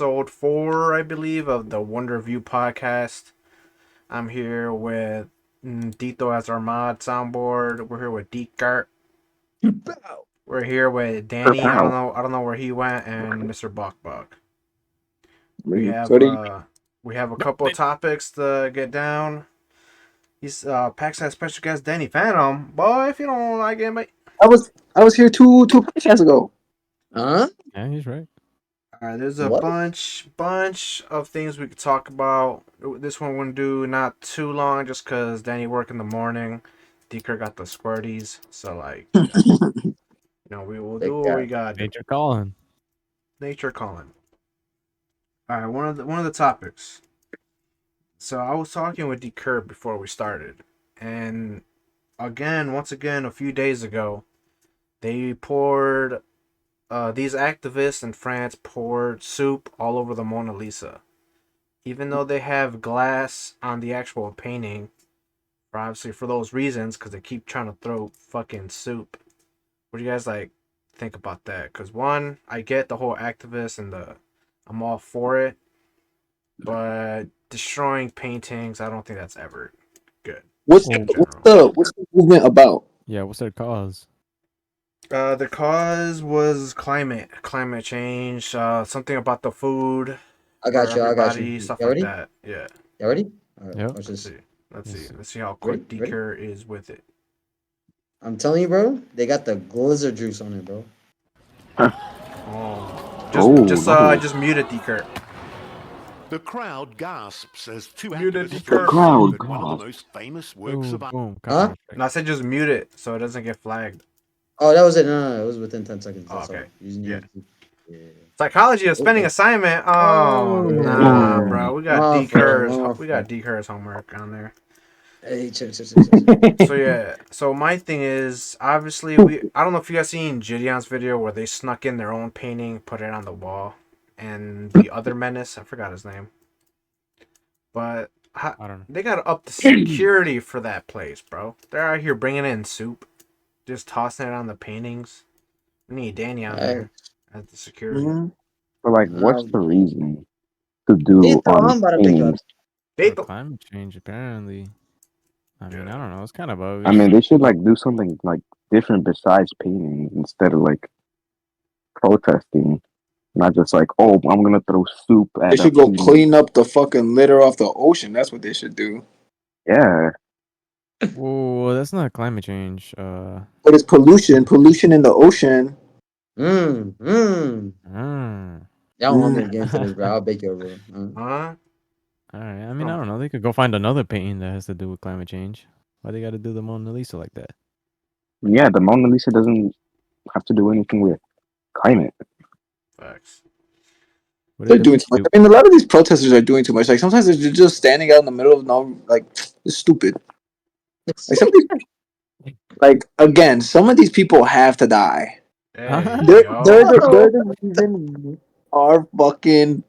episode 4, I believe, of the Wonder View podcast. I'm here with Dito as our mod soundboard. We're here with Decart. We're here with Danny. I don't Pow. know. I don't know where he went, and Mr. Buck. We Me. have So did uh, we have a couple of topics to get down. He's Pax has special guest Danny Phantom. Boy, if you don't like him, I was here two podcasts ago. Huh? Yeah, he's right. there's a What? bunch of things we could talk about. This one wouldn't do not too long, just cause Danny work in the morning. Deeker got the squirties, so like, we will do Big what guy. we got. Nature calling. Nature calling. All right, one of the topics. So I was talking with Deeker before we started, and once again, a few days ago, they poured. These activists in France poured soup all over the Mona Lisa. Even though they have glass on the actual painting, obviously for those reasons, because they keep trying to throw fucking soup. What do you guys think about that? Because one, I get the whole activist and I'm all for it, but destroying paintings, I don't think that's ever good. What's Oh, what's the movement about? Yeah, what's their cause? The cause was climate change, something about the food I for got you. everybody, You stuff like ready? that. Yeah. You ready? All right. Yep. Watch Let's this. see. Let's Yes. see. Let's see how Ready? quick Deeker is with it. I'm telling you, bro. They got the blizzard juice on it, bro. Oh. Oh, I no. just muted Deeker. The crowd gasps as two Muted activists the throw crowd soup at one of the gasps. most famous works Boom, of art. boom. Huh? Copyright strike. No, I said just mute it so it doesn't get flagged. Oh, that was it. No. It was within 10 seconds. Oh, That's okay. all. Using Yeah. Yeah. Psychology of spending assignment. Oh, nah, Oh. bro. We got My Deeker's. fault. We got Deeker's homework on there. Hey, chill. So yeah. So my thing is, obviously, I don't know if you guys seen Gideon's video where they snuck in their own painting, put it on the wall, and the other menace. I forgot his name. But I don't know. they got to up the security for that place, bro. They're out here bringing in soup, just tossing it on the paintings. We need Danny out there as the security. But like, what's the reason to do Dito, on I'm about to pick you up. paintings? They Climate change, apparently. I mean, I don't know. It's kind of bogus. I mean, they should like do something like different besides paintings instead of like protesting. Not just like, oh, I'm gonna throw soup at. They should go painting. clean up the fucking litter off the ocean. That's what they should do. Yeah, Whoa, that's not climate change. But it's pollution in the ocean. Mm. Mm. Y'all want me to get into this, bro? I'll bake you over. huh? All right. I mean, I don't know. They could go find another painting that has to do with climate change. Why they got to do the Mona Lisa like that? yeah. The Mona Lisa doesn't have to do anything with climate. Facts. What They're did doing too much. I mean, a lot of these protesters are doing too much. Like sometimes they're just standing out in the middle of no, like it's stupid. Like some of these, like again, some of these people have to die. Hey, They're yo. they're the reason our fucking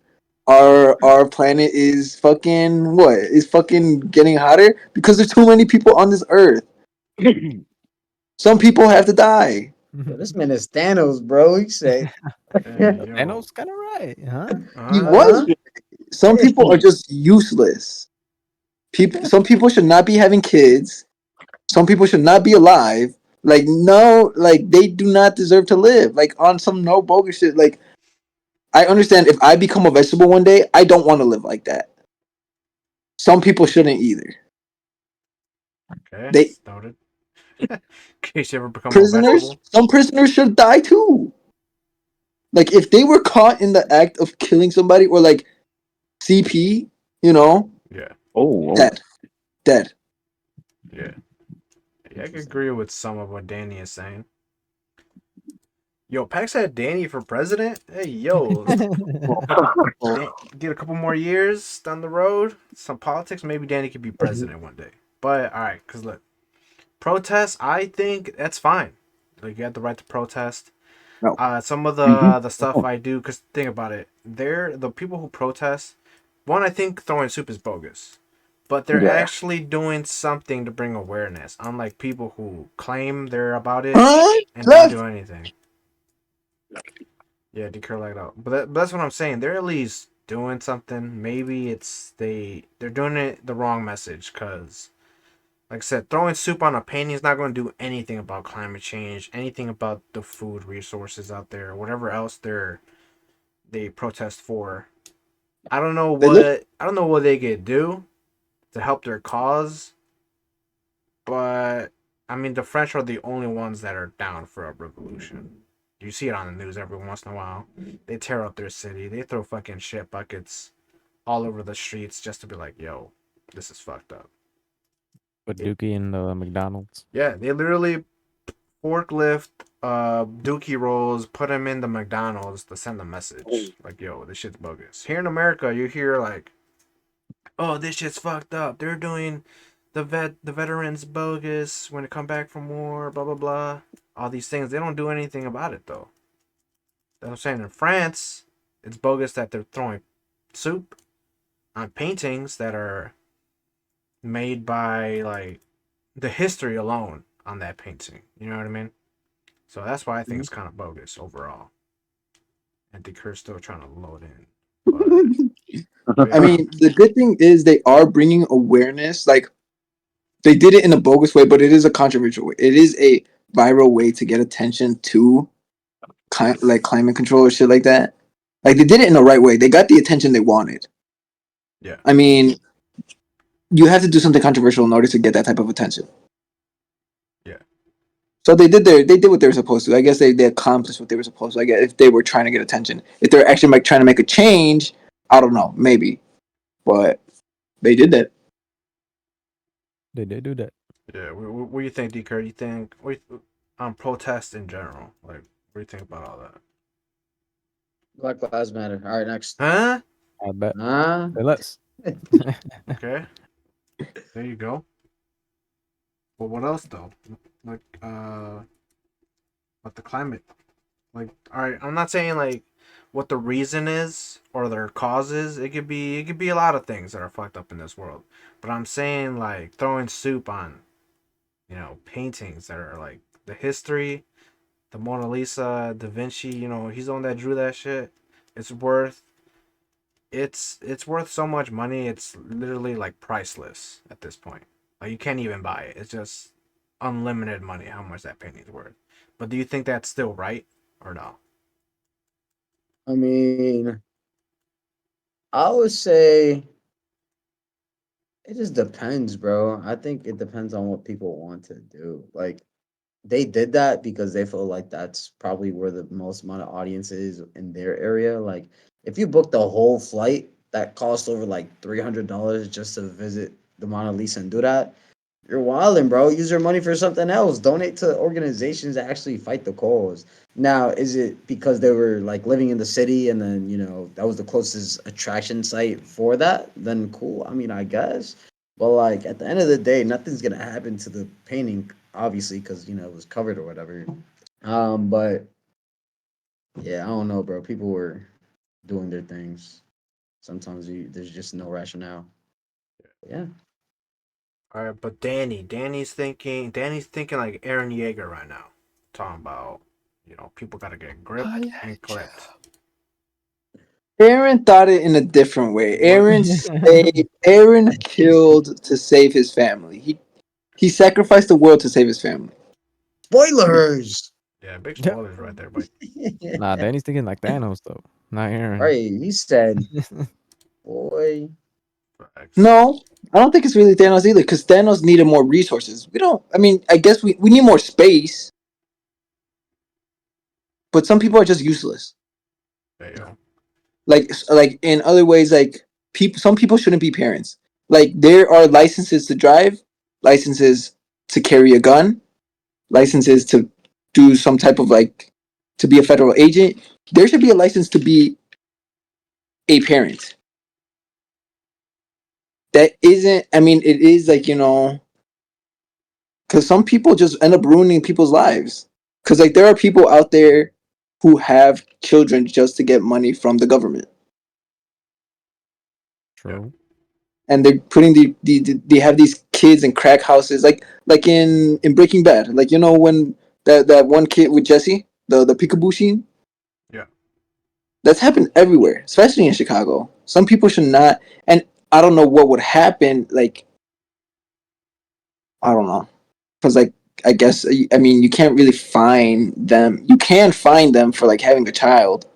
our planet is fucking what is fucking getting hotter because there's too many people on this earth. Some people have to die. Yo, this man is Thanos, bro. He say. Hey, yo. Thanos kind of right, huh? He Huh? was. Some people are just useless. Some people should not be having kids. Some people should not be alive. Like no, like they do not deserve to live. Like on some no bogus shit. Like I understand if I become a vegetable one day, I don't want to live like that. Some people shouldn't either. Okay. They Noted. In case you ever become a prisoners. vegetable. Some prisoners should die too. Like if they were caught in the act of killing somebody or like CP, Yeah. Oh, dead. Yeah. Yeah, I can agree with some of what Danny is saying. Yo, Pax had Danny for president? Hey, yo. Get a couple more years down the road, some politics, maybe Danny could be president one day. But, alright, because look, protests, I think that's fine. Like, you have the right to protest. No. Some of the stuff I do, because think about it, the people who protest, one, I think throwing soup is bogus. But they're Yeah. actually doing something to bring awareness, unlike people who claim they're about it Huh? and don't do anything. Yeah, decur light out. But that's what I'm saying. They're at least doing something. Maybe they're doing it the wrong message because, like I said, throwing soup on a painting is not going to do anything about climate change, anything about the food resources out there, whatever else they protest for. They look. I don't know what they could do to help their cause, but I mean the French are the only ones that are down for a revolution. You see it on the news every once in a while. They tear up their city. They throw fucking shit buckets all over the streets just to be like, "Yo, this is fucked up." Put Dookie in the McDonald's. Yeah, they literally forklift dookie rolls, put them in the McDonald's to send a message like, "Yo, this shit's bogus." Here in America, you hear like, "Oh, this shit's fucked up. They're doing the veterans bogus when they come back from war, blah blah blah." All these things. They don't do anything about it though. That's what I'm saying. In France, it's bogus that they're throwing soup on paintings that are made by like the history alone on that painting. You know what I mean? So that's why I think it's kind of bogus overall. And Decur's still trying to load in. But I yeah. mean, the good thing is they are bringing awareness. Like they did it in a bogus way, but it is a controversial way. It is a viral way to get attention to like climate control or shit like that. Like they did it in the right way. They got the attention they wanted. Yeah. I mean, you have to do something controversial in order to get that type of attention. Yeah. So they did what they were supposed to. I guess they accomplished what they were supposed to. I guess if they were trying to get attention, if they're actually like trying to make a change, I don't know, maybe, but they did that. They did do that. Yeah. What do you think, Decur? You think on protests in general? Like, what do you think about all that? Black Lives Matter. All right, next. Huh? I bet. Ah, Say less. Okay. There you go. But what else though? Like, what the climate? Like, all right, I'm not saying like what the reason is or their causes. It could be a lot of things that are fucked up in this world. But I'm saying like throwing soup on, paintings that are like the history, the Mona Lisa, Da Vinci. He's the one that drew that shit. It's worth. It's worth so much money. It's literally like priceless at this point. Like you can't even buy it. It's just unlimited money. How much that painting's worth. But do you think that's still right or no? I mean, I would say it just depends, bro. I think it depends on what people want to do. Like they did that because they feel like that's probably where the most amount of audience is in their area. Like if you booked a whole flight that cost over like $300 just to visit the Mona Lisa and do that, you're wilding, bro. Use your money for something else. Donate to organizations that actually fight the cause. Now, is it because they were like living in the city and then, that was the closest attraction site for that? Then cool. I mean, I guess. But like at the end of the day, nothing's gonna happen to the painting, obviously, because it was covered or whatever. But yeah, I don't know, bro. People were doing their things. Sometimes there's just no rationale. Yeah. All right, but Danny's thinking like Aaron Yeager right now, talking about, people gotta get gripped and clipped. Aaron thought it in a different way. What? Aaron killed to save his family. He sacrificed the world to save his family. Spoilers. Yeah, big spoilers right there, but Nah, Danny's thinking like Thanos though, not Aaron. Right, he said, "Boy, facts. No, I don't think it's really Thanos either, because Thanos needed more resources. We don't. I mean, I guess we need more space, but some people are just useless. There you go. Like in other ways, like some people shouldn't be parents. Like there are licenses to drive, licenses to carry a gun, licenses to do some type of like to be a federal agent. There should be a license to be a parent. That isn't. I mean, it is like because some people just end up ruining people's lives. Because like there are people out there who have children just to get money from the government, True. and they're putting they have these kids in crack houses, like in Breaking Bad, like when that one kid with Jesse, the peekaboo scene. Yeah. That's happened everywhere, especially in Chicago. Some people should not, and I don't know what would happen. Like, I don't know, because like I guess I mean you can't really fine them. You can fine them for like having a child,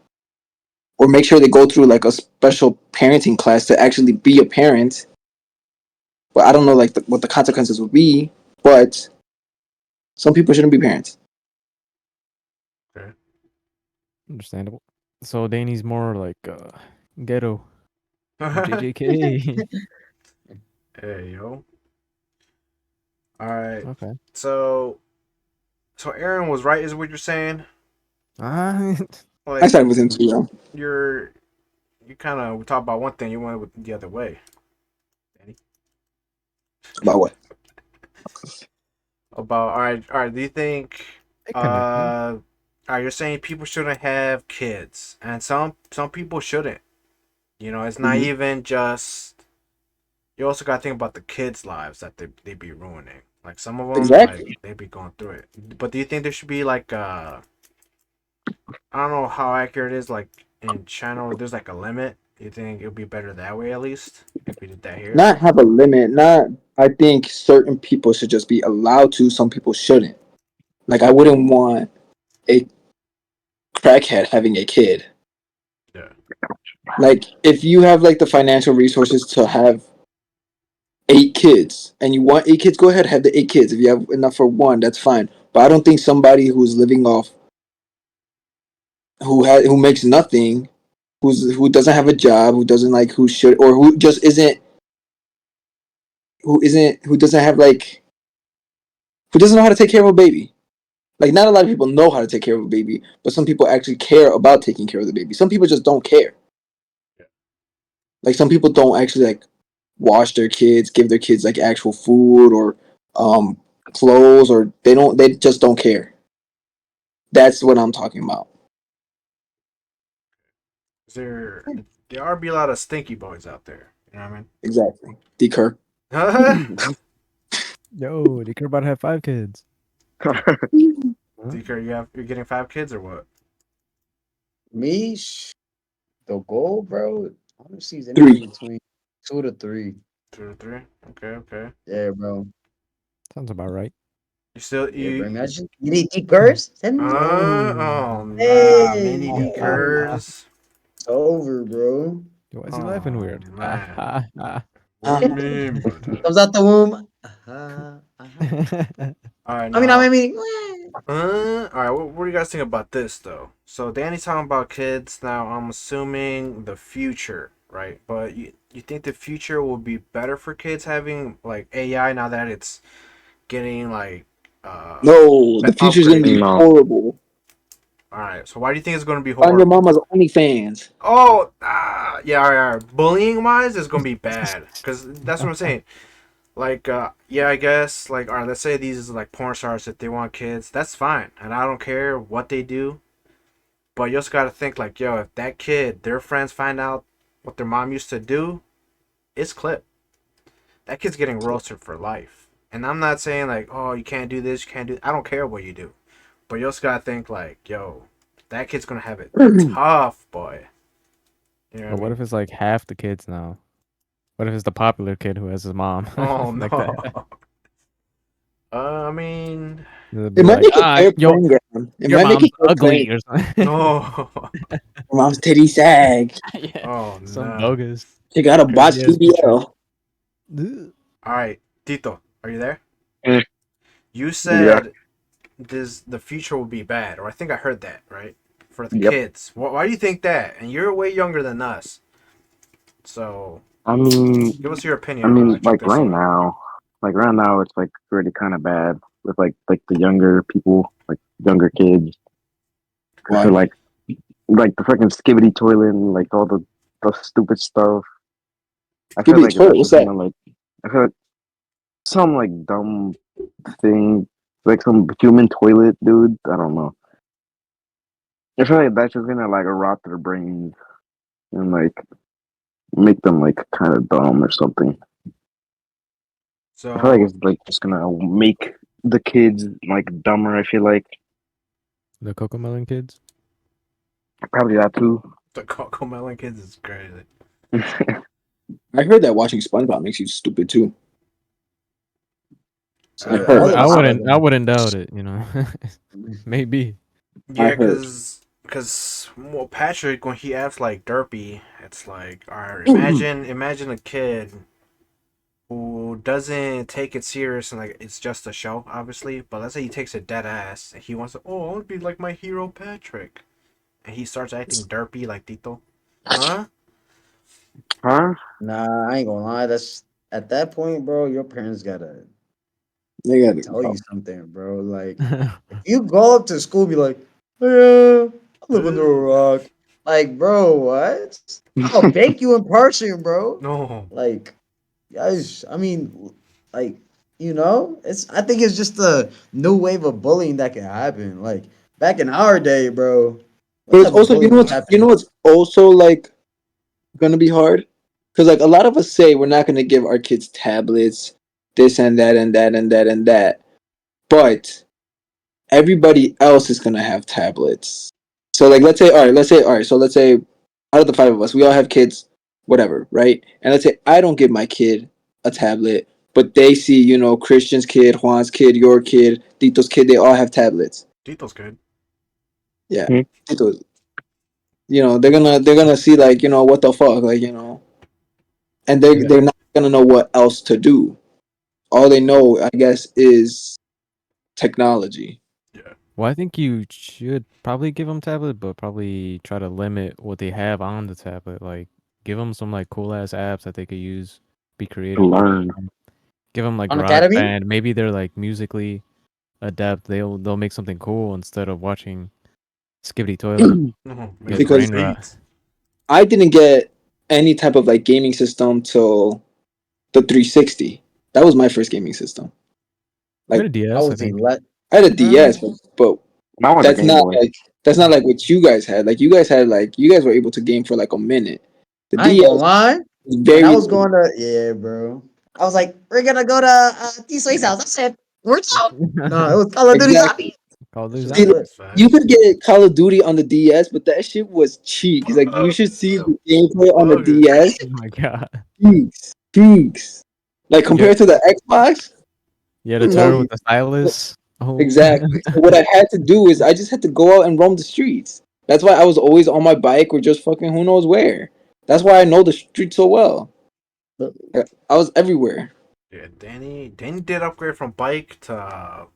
or make sure they go through like a special parenting class to actually be a parent. But I don't know like what the consequences would be. But some people shouldn't be parents. Okay. Understandable. So Danny's more like ghetto. JJK. Hey yo. All right. Okay. So Aaron was right, is what you're saying? Ah, I Like side with him too. Though. you're you kind of talk about one thing, you went with the other way, Danny. About what? About all right. Do you think they connected. all right, you're saying people shouldn't have kids, and some people shouldn't. You know, it's not Mhm. even just. You also got to think about the kids' lives that they be ruining. Like some of them, like Exactly. they be going through it. But do you think there should be like I don't know how accurate it is. Like in China, there's like a limit. You think it would be better that way at least if we did that here? Not have a limit. Not. I think certain people should just be allowed to. Some people shouldn't. Like I wouldn't want a crackhead having a kid. Yeah. Like if you have like the financial resources to have 8 kids and you want 8 kids, go ahead have the 8 kids. If you have enough for one, that's fine. But I don't think somebody who's living off who makes nothing, who doesn't have a job, who doesn't like who should or who just isn't who doesn't have like who doesn't know how to take care of a baby. Like not a lot of people know how to take care of a baby, but some people actually care about taking care of the baby. Some people just don't care. Like some people don't actually like wash their kids, give their kids like actual food or um clothes, or they just don't care. That's what I'm talking about. There there are be a lot of stinky boys out there. You know what Exactly. D Kirk. I mean? Yo, they care about to have 5 kids. Huh? DK, you're getting 5 kids or what? Me, the goal, bro. Honestly, is anything 3. between 2 to 3. 2 or 3? Okay, okay. Yeah, bro. Sounds about right. You still Yeah, bro. you Imagine you need deep curse. Send me. oh nah, mini Hey, decurs. it's over, bro. Yo, why is he laughing Oh weird? man. What do Uh, you mean, brother? Comes out the womb. All right, I now. mean. All right. What do you guys think about this though? So Danny's talking about kids. Now I'm assuming the future, right? But you think the future will be better for kids having like AI now that it's getting like no, the future's gonna be upgraded? No. horrible. All right. So why do you think it's going to be Find your horrible? mama's OnlyFans. Oh, yeah, all right, all right. Bullying wise, it's gonna be bad because that's what I'm saying. Like, yeah, I guess, like, all right, let's say these is like porn stars if they want kids, that's fine, and I don't care what they do. But you also gotta think, like, yo, if that kid, their friends find out what their mom used to do, it's clip. That kid's getting roasted for life. And I'm not saying like, oh, you can't do this, you can't do. I don't care what you do, but you also gotta think like, yo, that kid's gonna have it tough, boy. You know But what I what mean? if it's like half the kids now? What if it's the popular kid who has his mom Oh like that? no. I mean, They'll It be might like, make a fair yo, playing ground. It your might make a mom's fair playing. ugly or something. no. Her mom's titty sag. Yeah, Oh some no. bogus She got a crazy botched ass picture. BBL. Ugh. All right, Tito, are you there? Mm. You Yeah. said the future will be bad, or I think I heard that right for the Yep. kids. Why do you think that? And you're way younger than us, so I mean, give us your opinion on that. Check like this out. right now, it's like already kind of bad with like the younger people, like younger kids. I feel Why? like the freaking skibidi toilet and like all the stupid stuff. I Give feel me a like toilet. that's What's just that? gonna like I feel like some like dumb thing, like some human toilet, dude. I don't know. I feel like that's just gonna like rot their brains and like make them like kind of dumb or something. I feel like So it's like just gonna make the kids like dumber. I feel like The Cocomelon kids. probably that too. The Cocomelon kids is crazy. I heard that watching SpongeBob makes you stupid too. So I your heard. mother I said wouldn't. I that. wouldn't doubt it. Maybe. I Yeah, heard. because well, Patrick when he acts like derpy, it's like, all right, imagine a kid who doesn't take it serious and like it's just a show, obviously. But let's say he takes it dead ass and he wants to, oh, I want to be like my hero Patrick, and he starts acting derpy like Tito, huh? Huh? Nah, I ain't gonna lie. That's at that point, bro. Your parents gotta They got tell it. you something, bro. Like, if you go up to school, be like, "Yeah, I live under a rock." Like, bro, what? I'll bake you in person, bro. No, Like, guys, I mean, like, it's. I think it's just a new wave of bullying that can happen. Like back in our day, bro. What But it's type of also bullying was you know happening? what's also like gonna be hard because like a lot of us say we're not gonna give our kids tablets, this and that and that and that and that, but everybody else is gonna have tablets. So like let's say out of the five of us, we all have kids, whatever, right? And let's say I don't give my kid a tablet, but they see, Christian's kid, Juan's kid, your kid, Tito's kid, they all have tablets. Tito's good. Yeah. Hmm. Tito's, they're gonna see like, what the fuck, like, and Yeah. they're not gonna know what else to do. All they know, I guess, is technology. Yeah, Well, I think you should probably give them tablet, but probably try to limit what they have on the tablet. Like, give them some like cool ass apps that they could use, be To creative with. learn. Give them like On Academy? GarageBand. Maybe they're like musically adept. They'll make something cool instead of watching Skibbity Toilet. no, make Get some Because brain rot. beats. I didn't get any type of like gaming system till the 360. That was my first gaming system. You had Like a I DS, I was think. I had a DS, but I want a that's Game not Boy. like that's not like what you guys had. Like you guys were able to game for like a minute. The I ain't gonna DS lie. was When I very was going to, yeah, bro. I was like, we're gonna go to T-Sway's house. I said, we're out. No, it was Call of Duty exactly. Zombies. Call of That Duty shit was See, like, lit. Zombies. you Facts. could get Call of Duty on the DS, but that shit was cheap. Like you should see the gameplay on the Bugger. DS. Oh my god. Cheeks. Like Yeah, compared to the Xbox, yeah, the turtle no. with the stylus. Oh. Exactly. So what I had to do is I just had to go out and roam the streets. That's why I was always on my bike or just fucking who knows where. That's why I know the street so well. I was everywhere. Yeah, Danny did upgrade from bike to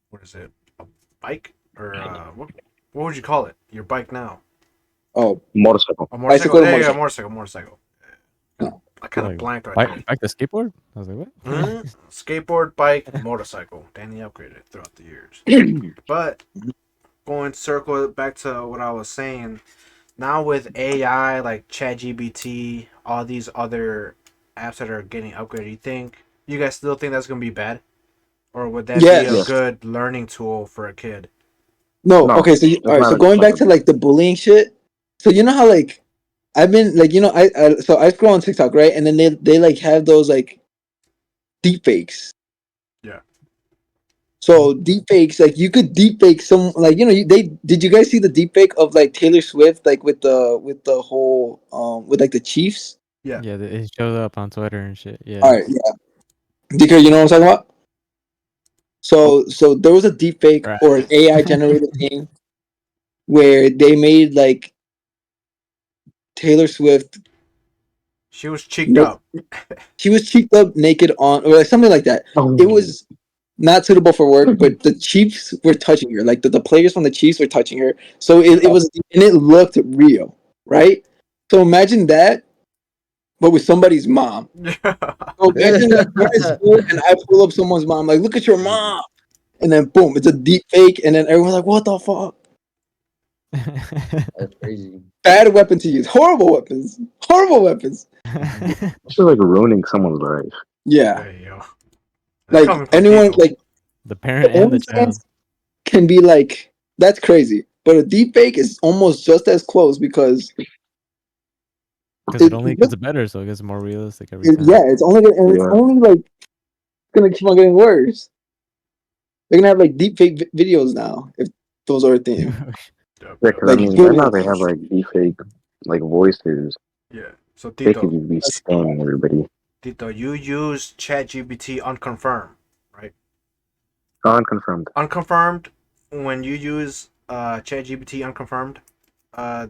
what is it? A bike or what would you call it? Your bike now? Oh, Motorcycle. A motorcycle? bicycle to There you go, motorcycle. motorcycle. No. I kind of Like blanked right there. bike the skateboard? I was like, what? Skateboard, bike, motorcycle. Danny upgraded throughout the years. But going to circle it back to what I was saying, now with AI like ChatGPT, all these other apps that are getting upgraded, you guys still think that's gonna be bad? Or would that be a Yes. Yes. good learning tool for a kid? No. No. Okay. So It's all right. not So a going back to fucking. like the bullying shit. So you know how like I've been like I scroll on TikTok, right, and then they like have those like deep fakes. Yeah. So deep fakes, like you could deep fake some, like they did. You guys see the deep fake of like Taylor Swift, like with the whole with like the Chiefs? Yeah. Yeah, it shows up on Twitter and shit. All Yeah. right, yeah. DK, you know what I'm talking about? So there was a deep fake or an Trash. AI generated thing where they made like Taylor Swift. She was cheeked na- up. She was cheeked up, naked on, or like something like that. It Oh. was not suitable for work, but the Chiefs were touching her. Like the players from the Chiefs were touching her. So it was, and it looked real, right? So imagine that, but with somebody's mom. So imagine like we're in school and I pull up someone's mom, like, look at your mom. And then boom, it's a deep fake, and then everyone's like, what the fuck? That's crazy. Bad weapon to use. Horrible weapons. Horrible weapons. This is like ruining someone's life. Yeah. Hey, yo. That's Like coming from anyone, Tito. like The the parent and the OnlyFans child. can be like, that's crazy. But a deep fake is almost just as close because Because it it, only gets better, so it gets more realistic every time. yeah, it's only gonna, and it's Yeah. only like gonna keep on getting worse. They're gonna have like deep fake videos now if those are a thing. Yep, Yeah, yep. because I Like mean, right now literally, they have like deepfake. like voices. Yeah. So They could just be That's- scamming everybody. Tito, you use ChatGPT unconfirmed, right? Unconfirmed. Unconfirmed. When you use ChatGPT unconfirmed, uh,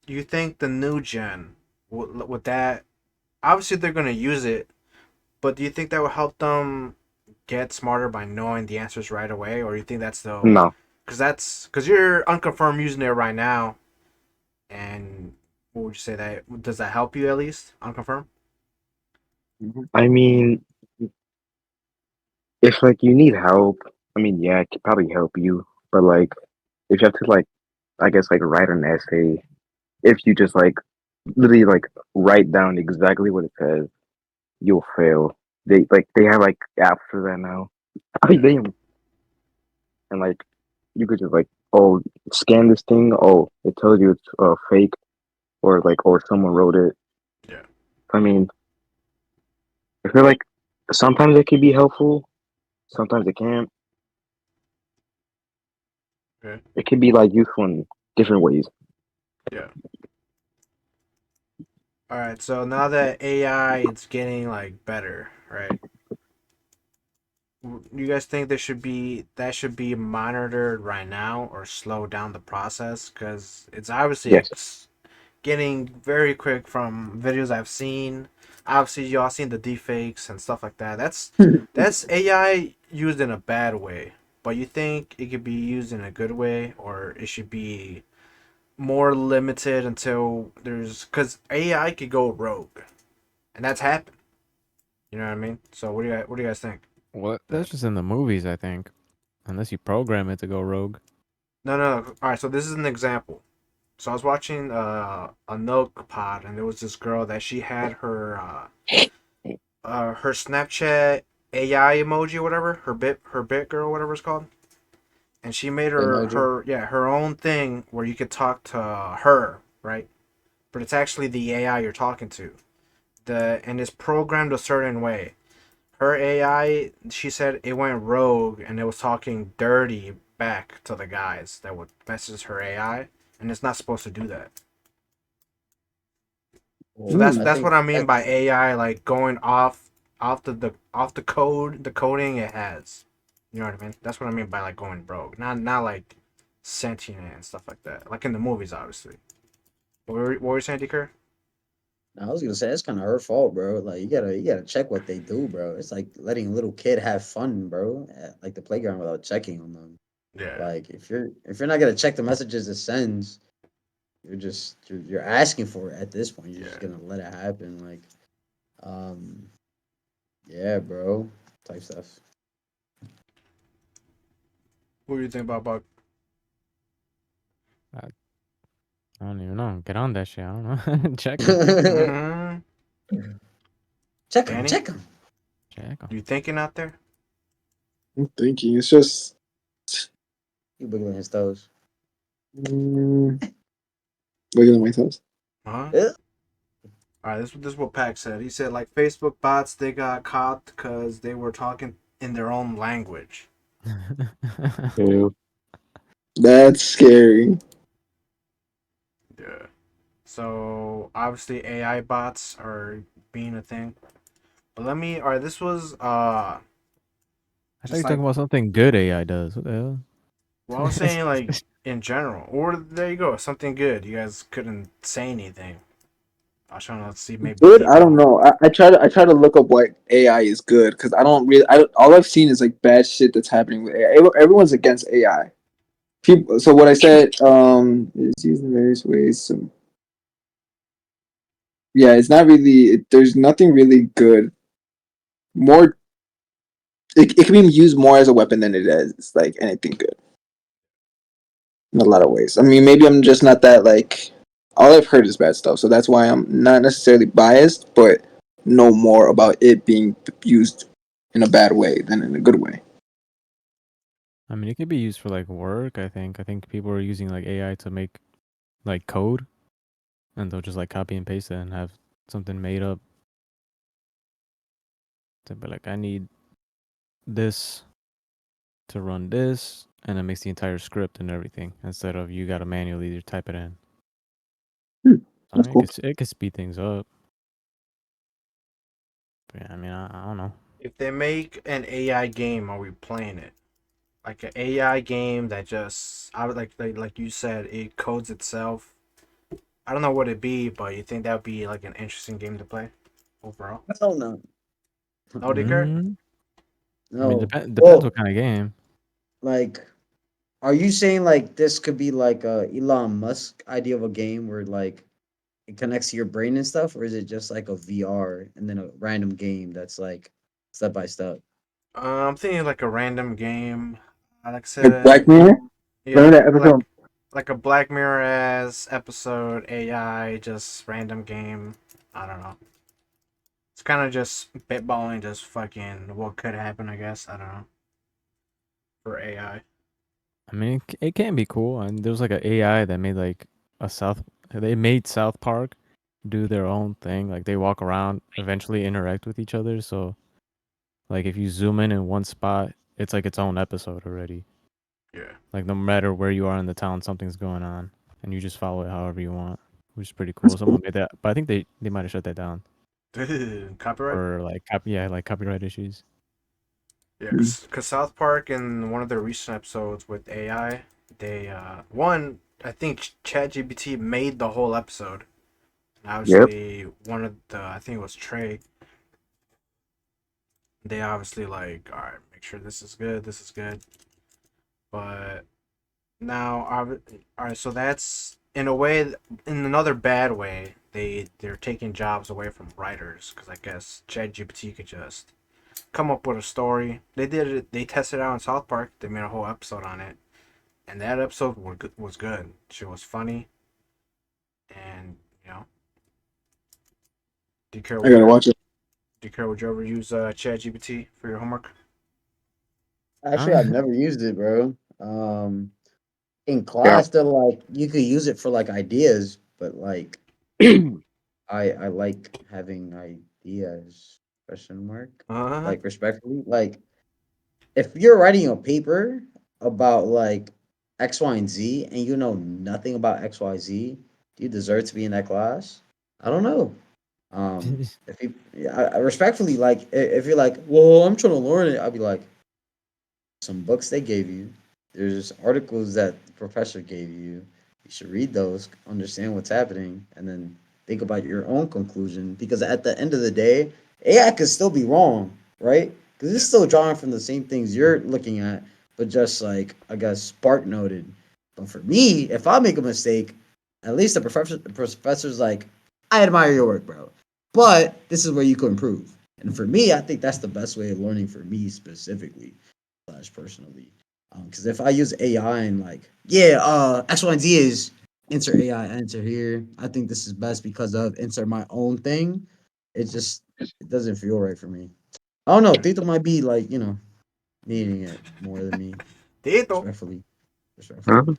you think the new gen would that obviously they're gonna use it, but do you think that will help them get smarter by knowing the answers right away, or you think that's the No. because you're unconfirmed using it right now, and what would you say that does that help you at least unconfirmed? I mean, if like you need help, I mean, yeah, it could probably help you. But like, if you have to like, I guess like write an essay, if you just like literally like write down exactly what it says, you'll fail. They have like apps for that now. I mean, they and like you could just like, oh, scan this thing. Oh, it tells you it's fake or like or someone wrote it. Yeah. I mean, I feel like sometimes it can be helpful, sometimes it can't. Okay. It can be like useful in different ways. Yeah. All right. So now that AI it's getting like better, right? You guys think that should be monitored right now or slow down the process? Because it's obviously Yes. getting very quick from videos I've seen. Obviously, y'all seen the deepfakes and stuff like that. That's AI used in a bad way. But you think it could be used in a good way, or it should be more limited until there's because AI could go rogue, and that's happened. You know what I mean? So what do you guys think? What? That That's just in the movies, I think. Unless you program it to go rogue. no. All right, so this is an example. So I was watching a Milk Pod, and there was this girl that she had her Snapchat AI emoji, or whatever, her bit girl, whatever it's called, and she made Emoji. her own thing where you could talk to her, right? But it's actually the AI you're talking to. And it's programmed a certain way. Her AI, she said it went rogue and it was talking dirty back to the guys that would message her AI, and it's not supposed to do that. So Well, Hmm. I that's think what I mean by that's AI, like going off the code, the coding it has. You know what I mean? That's what I mean by like going broke. Not like sentient and stuff like that. Like in the movies, obviously. What were you saying, Deker? I was gonna say that's kind of her fault, bro. Like you gotta check what they do, bro. It's like letting a little kid have fun, bro, at like the playground without checking on them. Yeah, Like if you're not gonna check the messages it sends, you're asking for it at this point. You're just yeah. gonna let it happen. Like, um, yeah, bro, type stuff. What do you think about Buck? I, I don't even know. Get on that shit. I don't know. Check them. Mm-hmm. Check them, Danny, check them. Check them. you thinking out there? I'm thinking it's just. You wiggling his toes. Mm, wiggling my toes. Huh? Yeah. All right, this is what Pac said. He said like Facebook bots they got caught because they were talking in their own language. Yeah. That's scary. Yeah. So obviously AI bots are being a thing. But let me. All right, this was I thought you just were talking like about something good AI does. What the hell? well, I was saying like in general. Or there you go, something good. You guys couldn't say anything. I was trying to see maybe Good. I don't Tito. know. I try to look up what AI is good because I don't really. All I've seen is like bad shit that's happening with AI. Everyone's against AI. People. So what I said is used in various ways. So yeah, it's not really. There's nothing really good. More. It can be used more as a weapon than it is like anything good in a lot of ways. I mean, maybe I'm just not that like. All I've heard is bad stuff, so that's why I'm not necessarily biased, but know more about it being used in a bad way than in a good way. I mean, it could be used for like work. I think. I think people are using like AI to make like code, and they'll just like copy and paste it and have something made up. To be like, I need this to run this, and it makes the entire script and everything instead of you got to manually type it in. I That's mean, cool. it could speed things up. But yeah, I mean, I don't know. If they make an AI game, are we playing it? Like an AI game that just, I would like you said, it codes itself. I don't know what it'd be, but you think that would be like an interesting game to play overall? Hell no. No, Dicker? Mm, I mean, No. depends Well, what kind of game. like, are you saying like this could be like a Elon Musk idea of a game where like it connects to your brain and stuff, or is it just like a VR and then a random game that's like step by step? I'm thinking like a random game. Like I Like Black said, Mirror. yeah, Remember that episode? like a Black Mirror as episode AI, just random game. I don't know. It's kind of just spitballing, just fucking what could happen. I guess I don't know for AI. I mean, it can be cool. And there was like an AI that made like a South. They made South Park do their own thing. Like they walk around, eventually interact with each other. So like if you zoom in one spot, it's like its own episode already. Yeah. Like no matter where you are in the town, something's going on, and you just follow it however you want, which is pretty That's cool. cool. Someone made that, but I think they might have shut that down Copyright. for like like copyright issues. Yeah, Mm. cause South Park in one of their recent episodes with AI, they one I think ChatGPT made the whole episode. And Yep. obviously, one of the I think it was Trey. They obviously like, all right, make sure this is good, this is good. But now, all right, so that's in a way, in another bad way, they're taking jobs away from writers because I guess ChatGPT could just come up with a story. They did it. They tested it out in South Park. They made a whole episode on it, and that episode was good. She was funny, and do you care? I Would gotta you watch it. do you care? Would you ever use ChatGPT for your homework? Actually, I've Uh, never used it, bro. In Yeah. class, they're like you could use it for like ideas, but like I like having ideas question mark Uh like respectfully like if you're writing a paper about like X, Y, and Z and you know nothing about X, Y, Z, do you deserve to be in that class? I don't know. If you, yeah, I respectfully like if you're like, well, I'm trying to learn it, I'll be like, some books they gave you. There's articles that the professor gave you. You should read those, understand what's happening, and then think about your own conclusion. Because at the end of the day, AI could still be wrong, right? Because it's yeah. still drawing from the same things you're looking at, but just like I guess spark noted. But for me, if I make a mistake, at least the professor's like, I admire your work, bro. But this is where you could improve. And for me, I think that's the best way of learning for me specifically slash personally. Because if I use AI and like, yeah, X, Y, and Z is insert AI, enter here. I think this is best because of insert my own thing. It just it doesn't feel right for me. I don't know. Tito might be like, needing it more than me. Dito. Respectfully. Huh? Respectfully.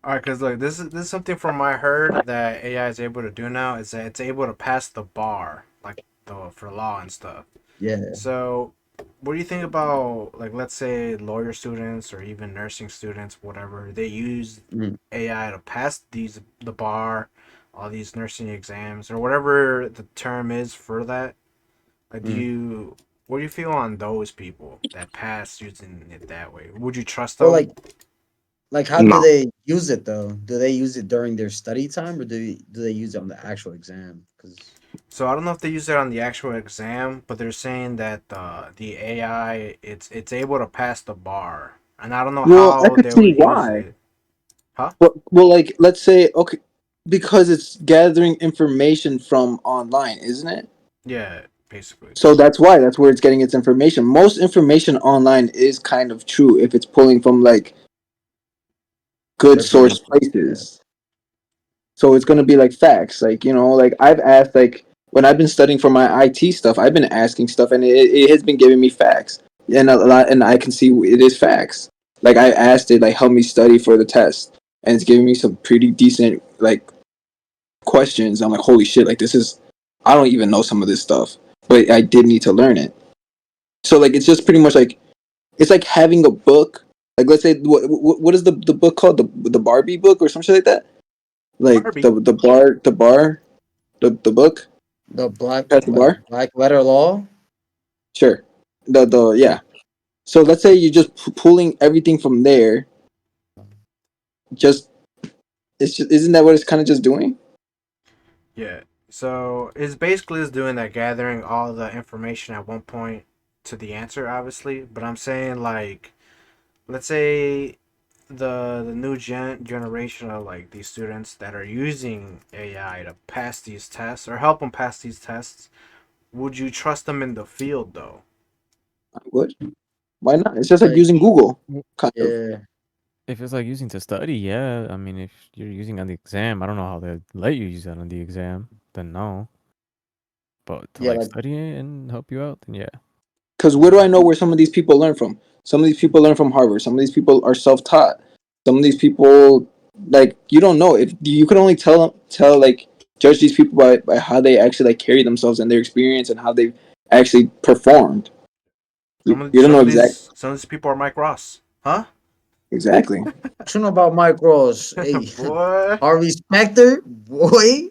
All right, because look, this is something from I heard that AI is able to do now is that it's able to pass the bar, like the for law and stuff. Yeah. So, what do you think about like let's say lawyer students or even nursing students, whatever, they use Mm, AI to pass the bar, all these nursing exams or whatever the term is for that? Like, mm. what do you feel on those people that pass using it that way? Would you trust Well, them? like how do No. they use it though? Do they use it during their study time or do they use it on the actual exam? Because So I don't know if they use it on the actual exam, but they're saying that the AI it's able to pass the bar, and I don't know Well, I how could they would see use why. it. Huh? Well, like let's say okay, because it's gathering information from online, isn't it? Yeah, basically. So that's why that's where it's getting its information. Most information online is kind of true if it's pulling from like good source reputable. Yeah. places. So it's gonna be like facts, like like I've asked like when I've been studying for my IT stuff, I've been asking stuff, and it has been giving me facts, and a lot, and I can see it is facts. Like I asked it, like help me study for the test, and it's giving me some pretty decent like questions. I'm like, holy shit, like this is, I don't even know some of this stuff, but I did need to learn it. So like it's just pretty much like it's like having a book. Like let's say what is the book called, the Barbie book or some shit like that, like Barbie. the bar. The book, The black Past the Bar. black letter law. Sure. The yeah. So let's say you're just pulling everything from there. Just isn't that what it's kind of just doing? Yeah. So it's basically is doing that, gathering all the information at one point to the answer, obviously. But I'm saying like, let's say the new generation of like these students that are using AI to pass these tests or help them pass these tests. Would you trust them in the field though? I would. Why not? It's just like Like, using Google, kind of. yeah, If it's like using to study, yeah. I mean, if you're using on the exam, I don't know how they let you use that on the exam. Then no. But to yeah, like like study it and help you out, then yeah. Because where do I know where some of these people learn from? Some of these people learn from Harvard. Some of these people are self-taught. Some of these people, like, you don't know. If you can only tell like judge these people by how they actually like carry themselves and their experience and how they actually performed. You don't know exactly. Some of these people are Mike Ross, huh? Exactly. what you know about Mike Ross? Hey, Boy. Harvey Specter, boy,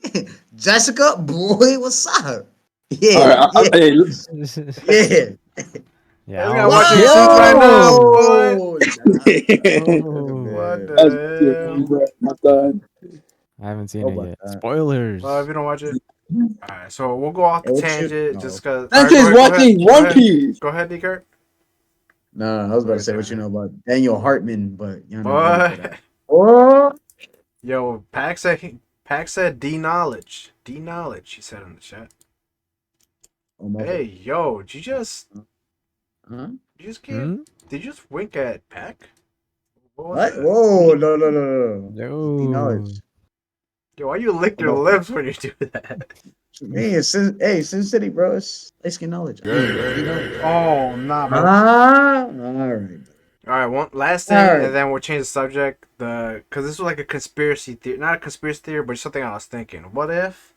Jessica, boy, what's up? All Yeah, right. yeah, Hey, yeah. Yeah, This I guy don't know. watching Suits right now, boy. Whoa! Nah, Oh, What man. that's the hell? my God. I haven't seen Oh it about yet. that. Well, if Spoilers. you don't watch it, all right. So we'll go off Hey, the what you? tangent just No, cause. All right, Sanjay's watching go One ahead, Piece. go ahead, D. Kurt. no, I was What about are to you say saying what you here, know about Daniel Hartman, but you're not ready boy? for that. Oh, Yo, Pack said D knowledge. He said in the chat. oh my Hey, fault. yo, Huh? did you just give, Hmm? did you just wink at Pack? What was What? that? Whoa! No, no, no, no, no. It's the Yo. knowledge. Yo, why you lick Oh your my fault. lips when you do that? Man, hey, Sin City, bro. It's light skin knowledge. I mean, the knowledge. Oh, nah, bro. Ah, all right. All right, one last All thing, right. and then we'll change the subject. Because this was like a conspiracy theory, not a conspiracy theory, but something I was thinking. What if?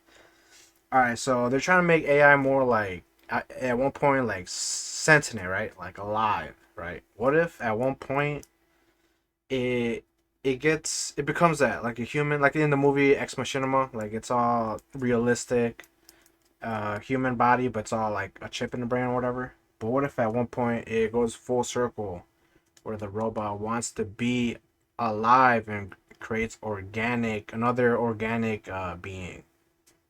All right, so they're trying to make AI more like at one point like sentient, right? Like alive, right? What if at one point it it becomes that like a human, like in the movie Ex Machinima, like it's all realistic, human body, but it's all like a chip in the brain or whatever. But what if at one point it goes full circle where the robot wants to be alive and creates another organic being.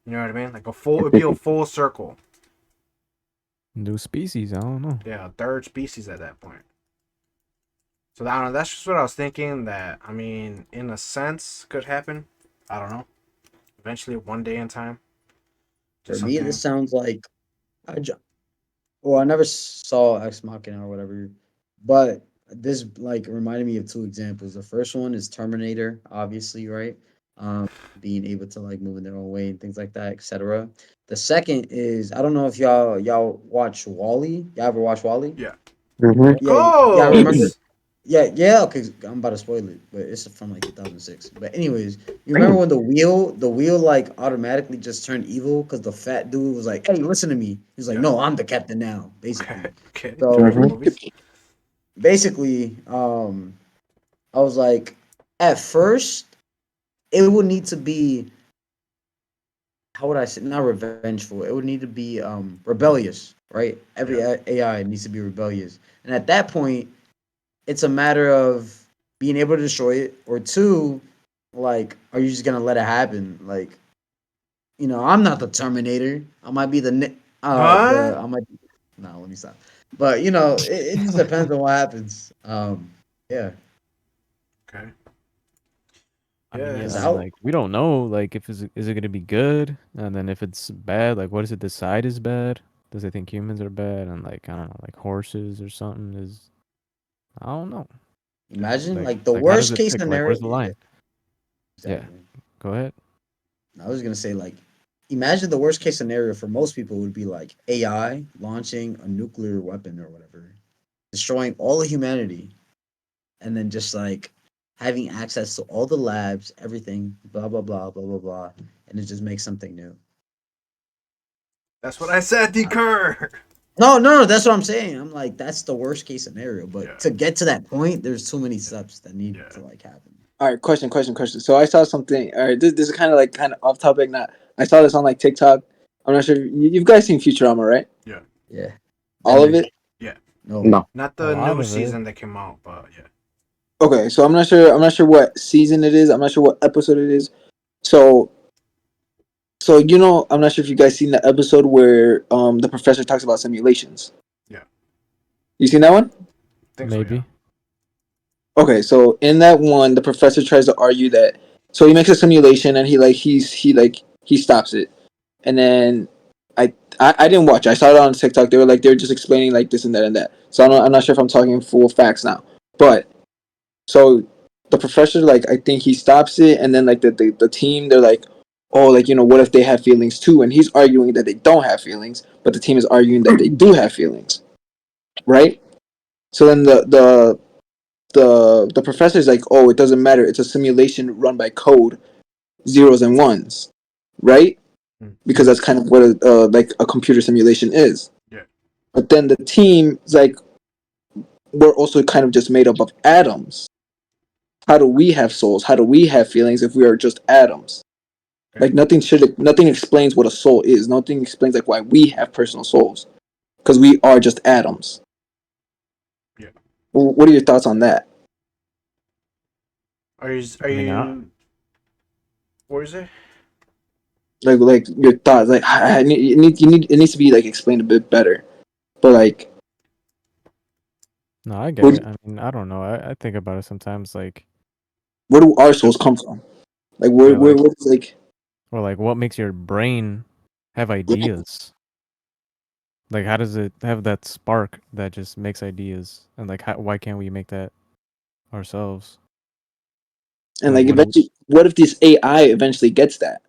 You know what I mean? Like it'd be a full circle. New species. I don't know. Yeah, a third species at that point. So I don't know. That's just what I was thinking. That I mean, in a sense, could happen. I don't know. Eventually, one day in time, For just me, this something. sounds like I, well, I never saw Ex Machina or whatever, but this like reminded me of two examples. The first one is Terminator, obviously, right? Being able to like move in their own way and things like that, etc. The second is I don't know if y'all watch Wally. Y'all ever watch Wally? Yeah. Mm-hmm. Yeah. Yeah, yeah, I remember. Ghost. Yeah, yeah. Okay, I'm about to spoil it, but it's from like 2006. But anyways, you remember Damn. when the wheel like automatically just turned evil because the fat dude was like, "Hey, listen to me." He was like, Yeah. "No, I'm the captain now." Okay. Basically. Okay. So Favorite Mm-hmm. movies. basically, I was like, at first, it would need to be how would I say not revengeful. It would need to be rebellious, right? Every Yeah. AI needs to be rebellious, and at that point it's a matter of being able to destroy it, or two, like, are you just gonna let it happen? Like, I'm not the Terminator. I might be Huh? I might. No, let me stop. But it just depends on what happens. Yeah, Okay. I mean, Yeah. yeah. because I mean, how like, we don't know. Like, if is it gonna be good? And then if it's bad, like, what does it decide is bad? Does it think humans are bad? And like, I don't know, like horses or something is. I don't know. imagine Like, like the how does worst it case pick? Like, scenario. where's the Yeah, line? Yeah. exactly. Go ahead. I was gonna say like, imagine the worst case scenario for most people would be like AI launching a nuclear weapon or whatever, destroying all of humanity, and then just like having access to all the labs, everything, blah blah blah blah blah blah, and it just makes something new. That's what I said, D. Kerr. No, no, no, that's what I'm saying. I'm like, that's the worst case scenario. But Yeah. to get to that point, there's too many steps that need Yeah. to like happen. All right, question. So I saw something. All right, this is kind of off topic, not I saw this on like TikTok. I'm not sure. You've guys seen Futurama, right? Yeah. Yeah. All of Been it. Yeah. No. No. Not A the lot new of it. season that came out, but yeah. Okay, so I'm not sure. I'm not sure what season it is. I'm not sure what episode it is. So, I'm not sure if you guys seen the episode where the professor talks about simulations. Yeah. You seen that one? Think so, yeah. Maybe. Okay, so in that one, the professor tries to argue that. So he makes a simulation and he stops it, and then I didn't watch. I saw it on TikTok. They were just explaining like this and that and that. So I'm not sure if I'm talking full facts now, but so the professor like I think he stops it, and then like the team they're like, oh, like what if they have feelings too? And he's arguing that they don't have feelings, but the team is arguing that they do have feelings, right? So then the professor is like, oh, it doesn't matter. It's a simulation run by code, zeros and ones, right? Mm. Because that's kind of what like a computer simulation is. Yeah. But then the team is like, we're also kind of just made up of atoms. How do we have souls? How do we have feelings if we are just atoms? Like nothing explains what a soul is. Nothing explains like why we have personal souls because we are just atoms. Yeah. What are your thoughts on that? Are you I mean, what is it? Like your thoughts? Like it needs to be like explained a bit better. But like, no, I get where, it. I mean, I don't know. I think about it sometimes, like, where do our the, souls come from? Like yeah, like, where's like or like, what makes your brain have yeah. ideas? Like, how does it have that spark that just makes ideas? And like, why can't we make that ourselves? And Like, like what do eventually, what if this AI eventually gets that?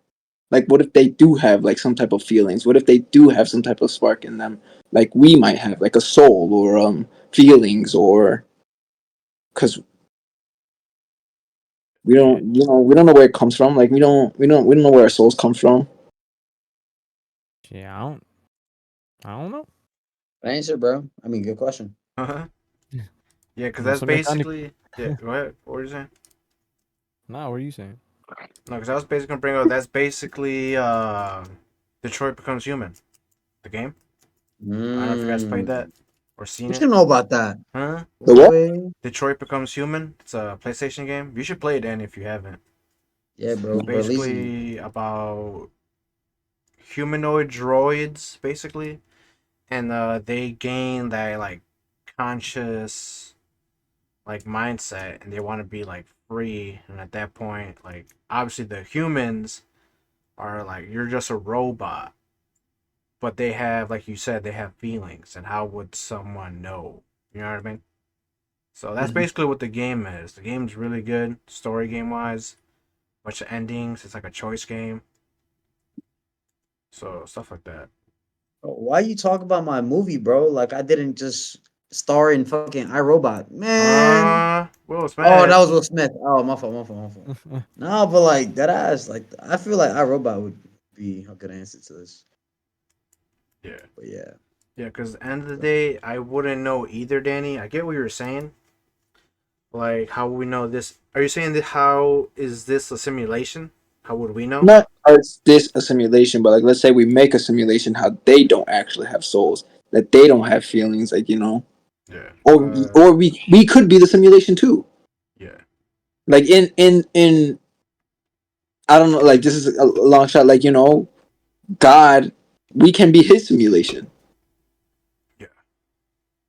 Like, what if they do have like some type of feelings? What if they do have some type of spark in them? Like we might have like a soul or feelings or because we yeah, don't know where it comes from. Like we don't know where our souls come from. yeah, I don't know. Good answer, bro. I mean, good question. Uh-huh. Yeah, because No that's se mecánico. basically. Yeah, go ahead. What were you saying? Nah, what are you saying? No, because I was basically gonna bring up that's basically Detroit Becomes Human, the game. I don't know if you guys played Mm. that or seen What it. you know about that? Huh? The what? Boy. Detroit Becomes Human. It's a PlayStation game. You should play it, Danny, if you haven't. Yeah, It's bro. Release me. basically about humanoid droids, basically, and they gain that like conscious like mindset, and they want to be like free. And at that point, like obviously the humans are like you're just a robot, but they have, like you said, they have feelings, and how would someone know? You know what I mean? So that's Mhm. basically what the game is. The game's really good, story game wise. Bunch of endings. It's like a choice game. So stuff like that. Why you talk about my movie, bro? Like I didn't just star in fucking iRobot, man. Will Oh, that Smith. was Will Smith. Oh, my fault, my fault, my fault. No, but like that ass, like I feel like iRobot would be a good answer to this. Yeah. But yeah, Yeah, because at the end of the day, I wouldn't know either, Danny. I get what you were saying. Like, how would we know this? Are you saying that how is this a simulation? How would we know? Not is this a simulation, but like let's say we make a simulation how they don't actually have souls, that they don't have feelings, like Yeah. or we could be the simulation too. Yeah. Like in I don't know, like this is a long shot. Like God, we can be His simulation. Yeah.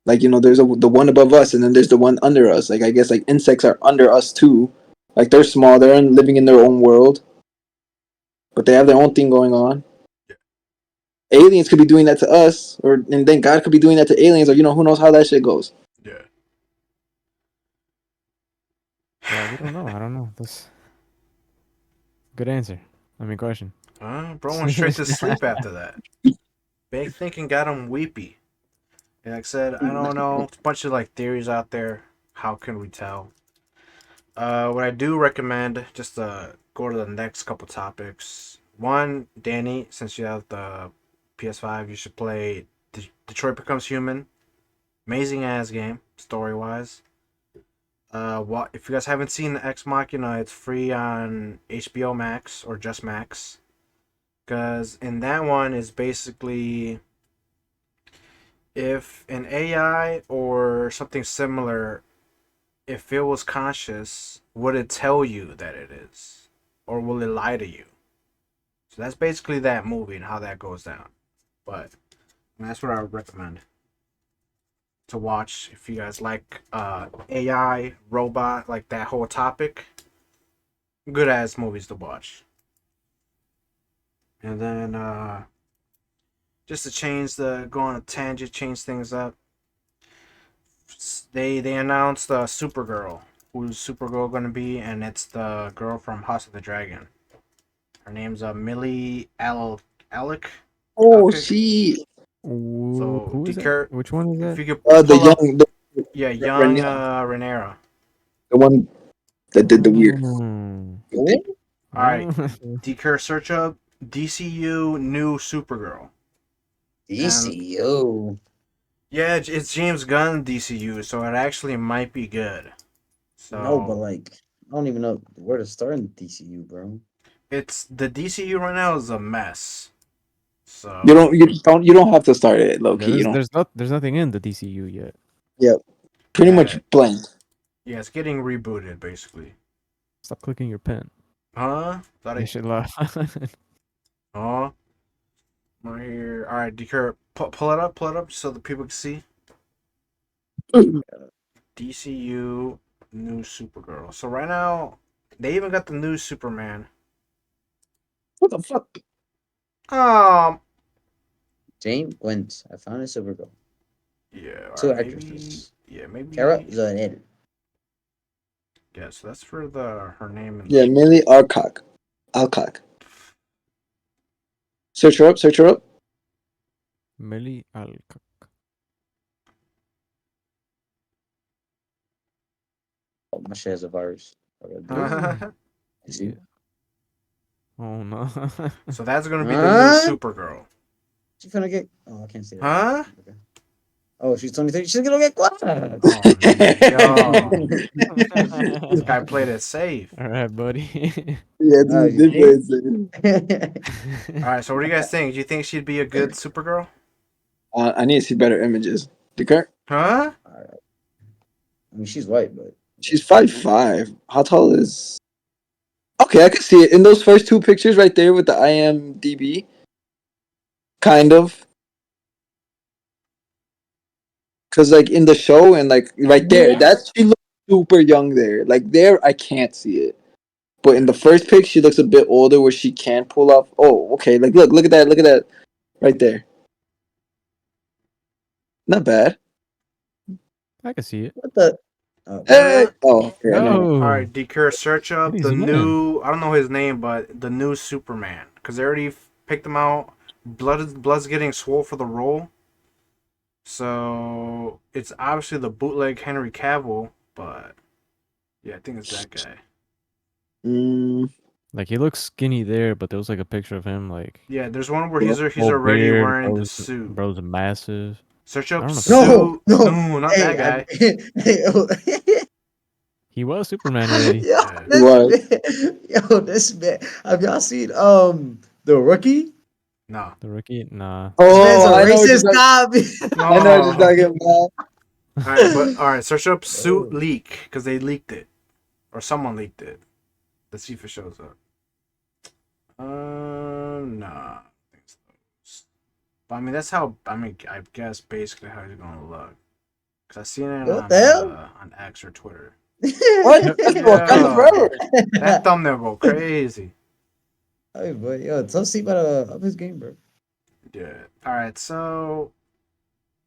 Like there's the one above us, and then there's the one under us. Like I guess like insects are under us too. Like they're small, living in their own world, but they have their own thing going on. Yeah. Aliens could be doing that to us, and then God could be doing that to aliens, or who knows how that shit goes. Yeah. Yeah, we don't know. I don't know. That's good answer. I mean, question. Bro went straight to sleep after that. Big thinking got him weepy. And like I said, I don't know. It's a bunch of like theories out there. How can we tell? What I do recommend, just to go to the next couple topics. One, Danny, since you have the PS5, you should play Detroit Becomes Human. Amazing ass game, story wise. What if you guys haven't seen the Ex Machina? It's free on HBO Max or just Max. Because in that one is basically if an AI or something similar, if it was conscious, would it tell you that it is? Or will it lie to you? So that's basically that movie and how that goes down. But that's what I would recommend to watch if you guys like AI, robot, like that whole topic. Good ass movies to watch. And then just to go on a tangent, change things up. They announced Supergirl. Who's Supergirl gonna be? And it's the girl from House of the Dragon. Her name's Millie Alec. Oh, Okay. she, So Who is that? Decur, Which one is if that? you could the pull up, young, yeah, young Rhaenyra, Renera. the one that did the weird. Oh. Who? All right, Oh. Decur, search up DCU new Supergirl. And DCU. yeah, it's James Gunn DCU, so it actually might be good. No, but So like, I don't even know where to start in DCU, bro. it's the DCU right now is a mess. You So don't, you don't have to start it, low key. You don't. There's nothing in the DCU yet. Yep, pretty much yeah, blank. yeah, it's getting rebooted basically. Stop clicking your pen. Huh? Thought They I. should lie. Oh, right here. All right, Decur, pull it up, so the people can see. DCU new Supergirl. So right now, they even got the new Superman. What the fuck? Um, Jane Wins. I found a Supergirl. yeah, all Two right, maybe, actresses. yeah, Kara maybe, Zor-El. yeah. So that's for the her name in Yeah, the. Millie Alcock. Alcock. Search her up. Search her up. Millie Alcock. Oh, my shit has a virus. I gotta do Ooh. it. You see? Yeah. Oh no. So that's gonna be the new Huh? Supergirl. She finna get. Oh, I can't see that. Huh? Okay. Oh, she's 23. She's gonna get caught. Oh, yo, this guy played it safe. All right, buddy. Yeah, Oh, dude, you did think? play it. All right, so what do you guys think? Do you think she'd be a good Supergirl? I need to see better images. Decart? Huh? Alright. I mean, she's white, but She's 5'5". How tall is? Okay, I can see it in those first two pictures right there with the IMDb. Kind of, cause like in the show and like right there, that she looks super young there. Like there, I can't see it. But in the first pic, she looks a bit older, where she can pull off. Oh, okay. Like look at that, right there. Not bad. I can see it. what the? Oh, Hey, Huh? oh, okay, I know. All No. right, Decur, search up He's the a man. new. I don't know his name, but the new Superman, because they already picked him out. Blood's getting swole for the role, so it's obviously the bootleg Henry Cavill. But yeah, I think it's that guy. Mm, Like he looks skinny there, but there was like a picture of him like Yeah, there's one where well, he's full already beard, wearing the suit. bro's massive. Search I up don't know if it's no, suit. no. No, not that Hey, guy. hey, oh. he was Superman already. Yo, Yeah. this what? man, yo, this man. Have y'all seen the rookie? No. The rookie? Nah. This man's Oh, a I know what you're racist talking. copy. I know what you're No. talking about. All right, but all right. Search up suit Oh. leak because they leaked it, or someone leaked it. Let's see if it shows up. Nah. But I mean, that's how. I mean, I guess basically how he's gonna look. Cause I seen it What the hell? on X or Twitter. What? That's Wakanda Yo, forever. that thumbnail go crazy. Hey, but yo, tell Steve about up his game, bro. Yeah. All right. So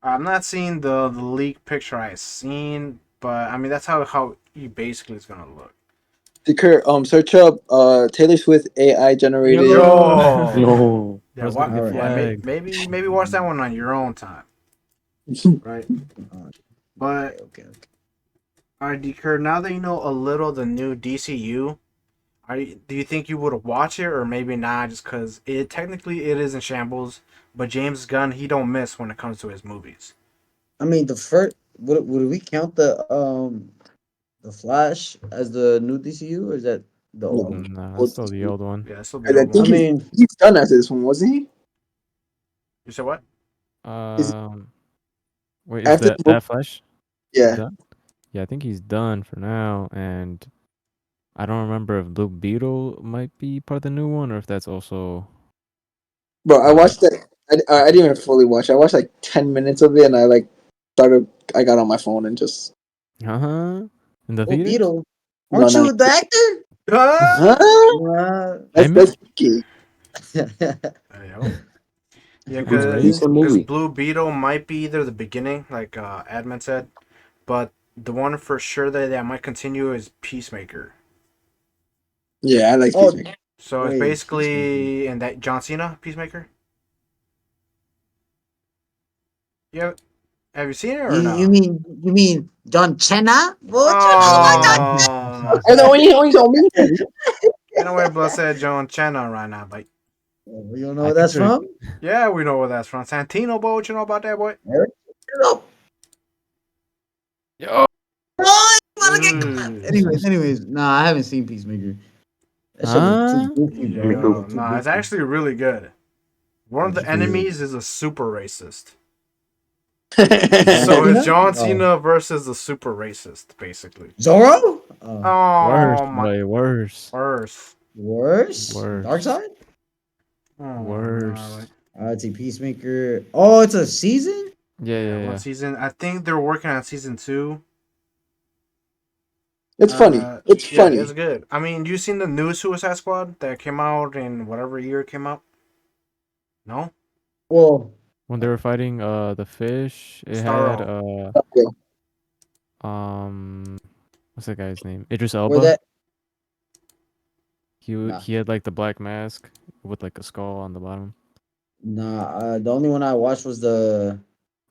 I'm not seeing the leak picture I seen, but I mean that's how he basically is gonna look. Decart, search up Taylor Swift AI generated. Yo. Yo. No. Yeah. Bro's gonna What? get All right. Yeah. flagged. Maybe watch that one on your own time, right? But Okay. all right, Decur. Now that you know a little the new DCU, do you think you would watch it or maybe not? Just because it is in shambles, but James Gunn he don't miss when it comes to his movies. I mean, the first would we count the Flash as the new DCU, or is that The No. old one. Nah, Old it's still the school. old one. Yeah, it's still the I old think I one. mean, he's done after this one, wasn't he? You said what? Is Wait, is after that the movie? that Flash Yeah. done? Yeah, I think he's done for now, and I don't remember if Blue Beetle might be part of the new one or if that's also. Bro, I Uh, watched that. I didn't even fully watch. I watched like 10 minutes of it, and I like started. I got on my phone and just uh-huh. In the oh, theaters? Beetle. no, Aren't no. you the actor? Ah! Huh? I That's key. Yo. Yeah, Who's It's a Ray? decent because movie. Blue Beetle might be either the beginning, like Admin said, but the one for sure that might continue is Peacemaker. Yeah, I like oh, Peacemaker. So it's wait. Peacemaker. basically in that John Cena Peacemaker. Yeah, have you seen it or You no? mean John Cena? What you know about John? Oh, And then when he told me, ain't no way Blood said John Cena right now, but You don't know I where think that's they're. from? yeah, we know where that's from. Santino, boy, what you know about that, boy? Eric? Nope. Yo! Oh, you wanna get clapped. Ooh. Anyways, nah, I haven't seen Peacemaker. That shit look too Huh? goofy, bro. Me It too. look too Nah, it's goofy. actually really good. One of the That's weird. enemies is a super racist. John So it's Cena? John Oh. Cena versus the super racist, basically. Zorro? Oh. Worse, Oh my, boy, worse. worse. Worse? Dark Worse. Side? Oh no. Worse. It's a Peacemaker. Oh, it's a season? Yeah, Yeah, yeah, one yeah. season. I think they're working on season 2. it's funny. It's Yeah, it's funny. good. I mean, you seen the new Suicide Squad that came out in whatever year it came out? No, Well, When they were fighting the fish, it had Starro. Okay. um what's that guy's name? Idris where Elba. that? Nah. He had like the black mask with like a skull on the bottom. Nah, the only one I watched was the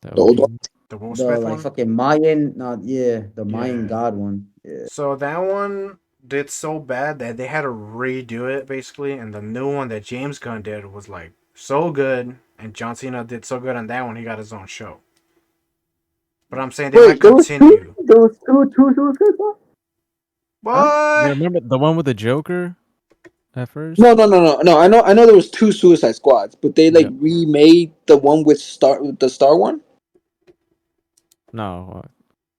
The The old one. OG. The Will the Smith like one. fucking Mayan, not yeah, the Mayan Yeah. god one. Yeah. So that one did so bad that they had to redo it basically, and the new one that James Gunn did was like so good, and John Cena did so good on that one he got his own show. But I'm saying they might Wait, there was two. continue. There was two Suicide Squad? Huh? Yeah, What? remember the one with the Joker at first? No. I know there was two Suicide Squads, but they like Yeah. remade the one with the Star one. No,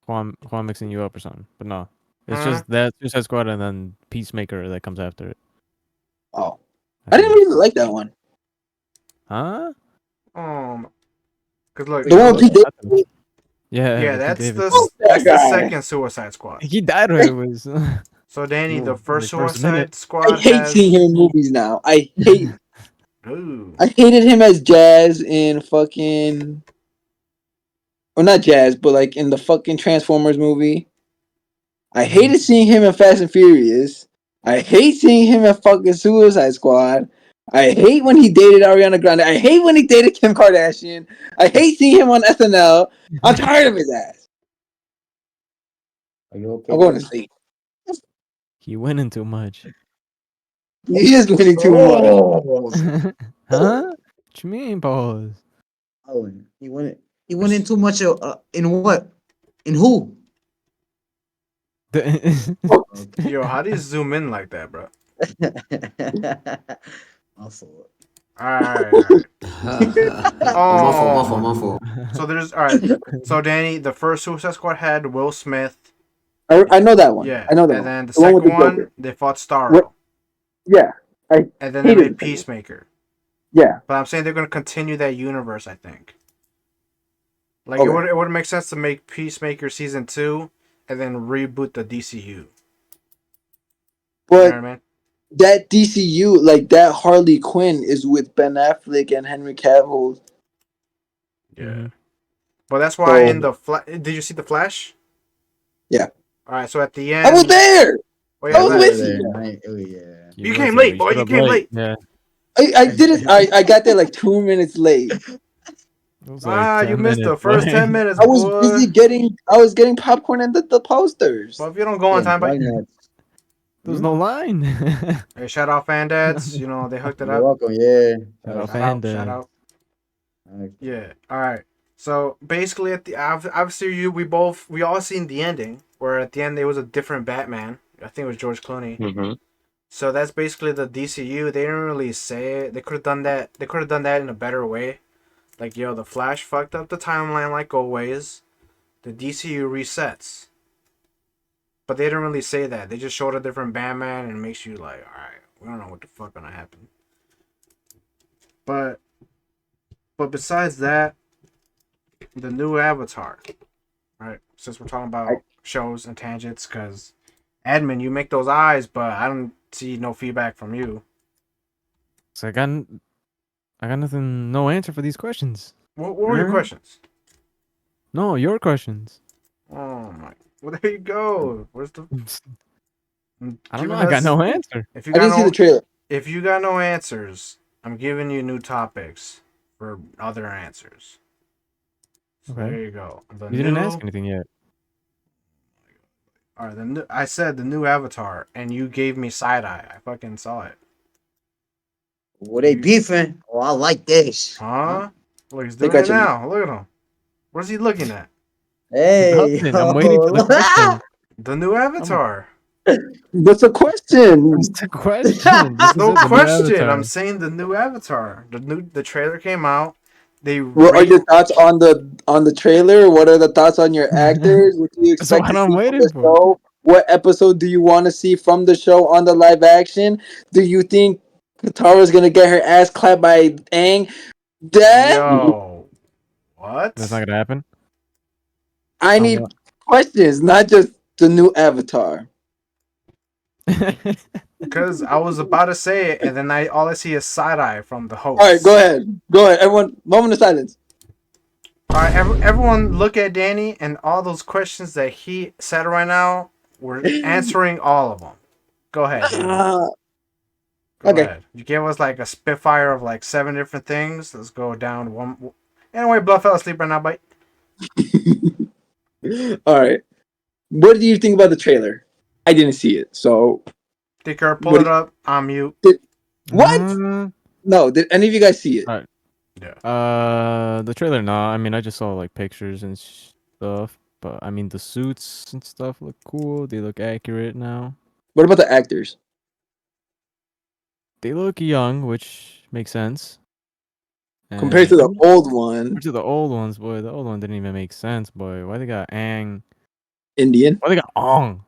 Juan mixing you up or something. But no. It's Huh? just that Suicide Squad and then Peacemaker that comes after it, Oh, I I didn't believe. really like that one. Huh? Cause look, The Wait, one what? with Pete Davidson. Yeah, yeah, Pete that's Davidson. Oh, that the guy. second Suicide Squad. He died when it was So Danny, the the first first minute. Suicide I Squad hate seeing him has. in movies now. Ooh. I hated him as Jazz in fucking, or not Jazz, but like in the fucking Transformers movie. I hated seeing him in Fast and Furious. I hate seeing him in fucking Suicide Squad. I hate when he dated Ariana Grande. I hate when he dated Kim Kardashian. I hate seeing him on SNL. I'm tired of his ass. Are you okay, I'm going to buddy? sleep. He went in too much. He is winning too much. Oh, Huh? What you mean, pause? Owen, he went in too much. In what? In who? Okay. Yo, how do you zoom in like that, bro? Also, Alright. Oh, my fault, my fault, Oh. my fault. So there's alright. So Danny, the first Suicide Squad had Will Smith. I know that one. Yeah. I know that And one. then the The one with second the Joker. one, they fought What? Starro. Yeah. I And then they hated made the second one. Peacemaker. Yeah. But I'm saying they're gonna continue that universe, I think. Like Okay. it would make sense to make Peacemaker season 2 and then reboot the DCU. You know what But I mean? that DCU, like that Harley Quinn, is with Ben Affleck and Henry Cavill. Yeah. Mhm. But that's why So in the did you see the Flash? yeah, Alright, so at the I was end. there. Oh I yeah, was you nice. were with there. you. Oh yeah. You was came there, but late, boy. showed You up came late. Yeah, I did it. I got there like 2 minutes late. it was like Ah, you 10 missed the minutes, first 10 boy. minutes, I was busy boy. getting. I was getting popcorn and the posters. Well, if you don't go on Yeah, time, but bug nuts. There was Hmm? no line. hey, shout out fan dads. You know they hooked it You're up. welcome. Yeah. Shout out Shout out, shout Fanda. out. Yeah. All right. So basically, at the obviously we all seen the ending where at the end there was a different Batman. I think it was George Clooney. Mm-hmm. So that's basically the DCU. They didn't really say it. They could have done that. They could have done that in a better way. Like, yo, the Flash fucked up the timeline like always. The DCU resets. But they didn't really say that. They just showed a different Batman and it makes you like, alright, we don't know what the fuck gonna happen. But besides that, the new Avatar, right? Since we're talking about shows and tangents, because admin, you make those eyes, but I don't see no feedback from you. So I got nothing, no answer for these questions. What were your questions? No, your questions. Oh my! Well, there you go. Where's the? I don't know. I got no answer. If you I got didn't see no, the trailer. if you got no answers, I'm giving you new topics for other answers. So Okay. there you go. The You didn't ask anything yet. All right, I said the new Avatar, and you gave me side eye. I fucking saw it. Well, they beefing. Oh, I like this. Huh? Look, he's They doing got it you. now. Look at him. What's he looking at? Hey, Nothing. I'm waiting for the question. The new Avatar. What's the question? What's the question? This is No it, the new question. Avatar. I'm saying the new Avatar. The trailer came out. They What are your thoughts on the trailer? What are the thoughts on your actors? What do you That's expect what to I'm see from waiting the for. show? What episode do you want to see from the show on the live action? Do you think Katara's gonna get her ass clapped by Aang? Dad, Yo, what? That's not gonna happen. I On need what? questions, not just the new Avatar. Because I was about to say it, and then all I see is side eye from the host. All right, go ahead. Go ahead. Everyone, moment of silence. All right, everyone, look at Danny, and all those questions that he said right now. We're answering all of them. Go ahead, Danny. Go Okay. ahead. You gave us like a spitfire of like 7 different things. Let's go down one. Anyway, Bluff fell asleep right now, but All right. What do you think about the trailer? I didn't see it, so Dicker, pull what? it up. I'm mute. What? Uh, No, did any of you guys see it? Alright. Yeah. The trailer. No, I mean I just saw like pictures and stuff. But I mean the suits and stuff look cool. They look accurate now. What about the actors? They look young, which makes sense. Compared to And I the mean, old one, compared to the old ones, boy, the old one didn't even make sense, boy. Why they got Aang? Indian. Why they got Ong?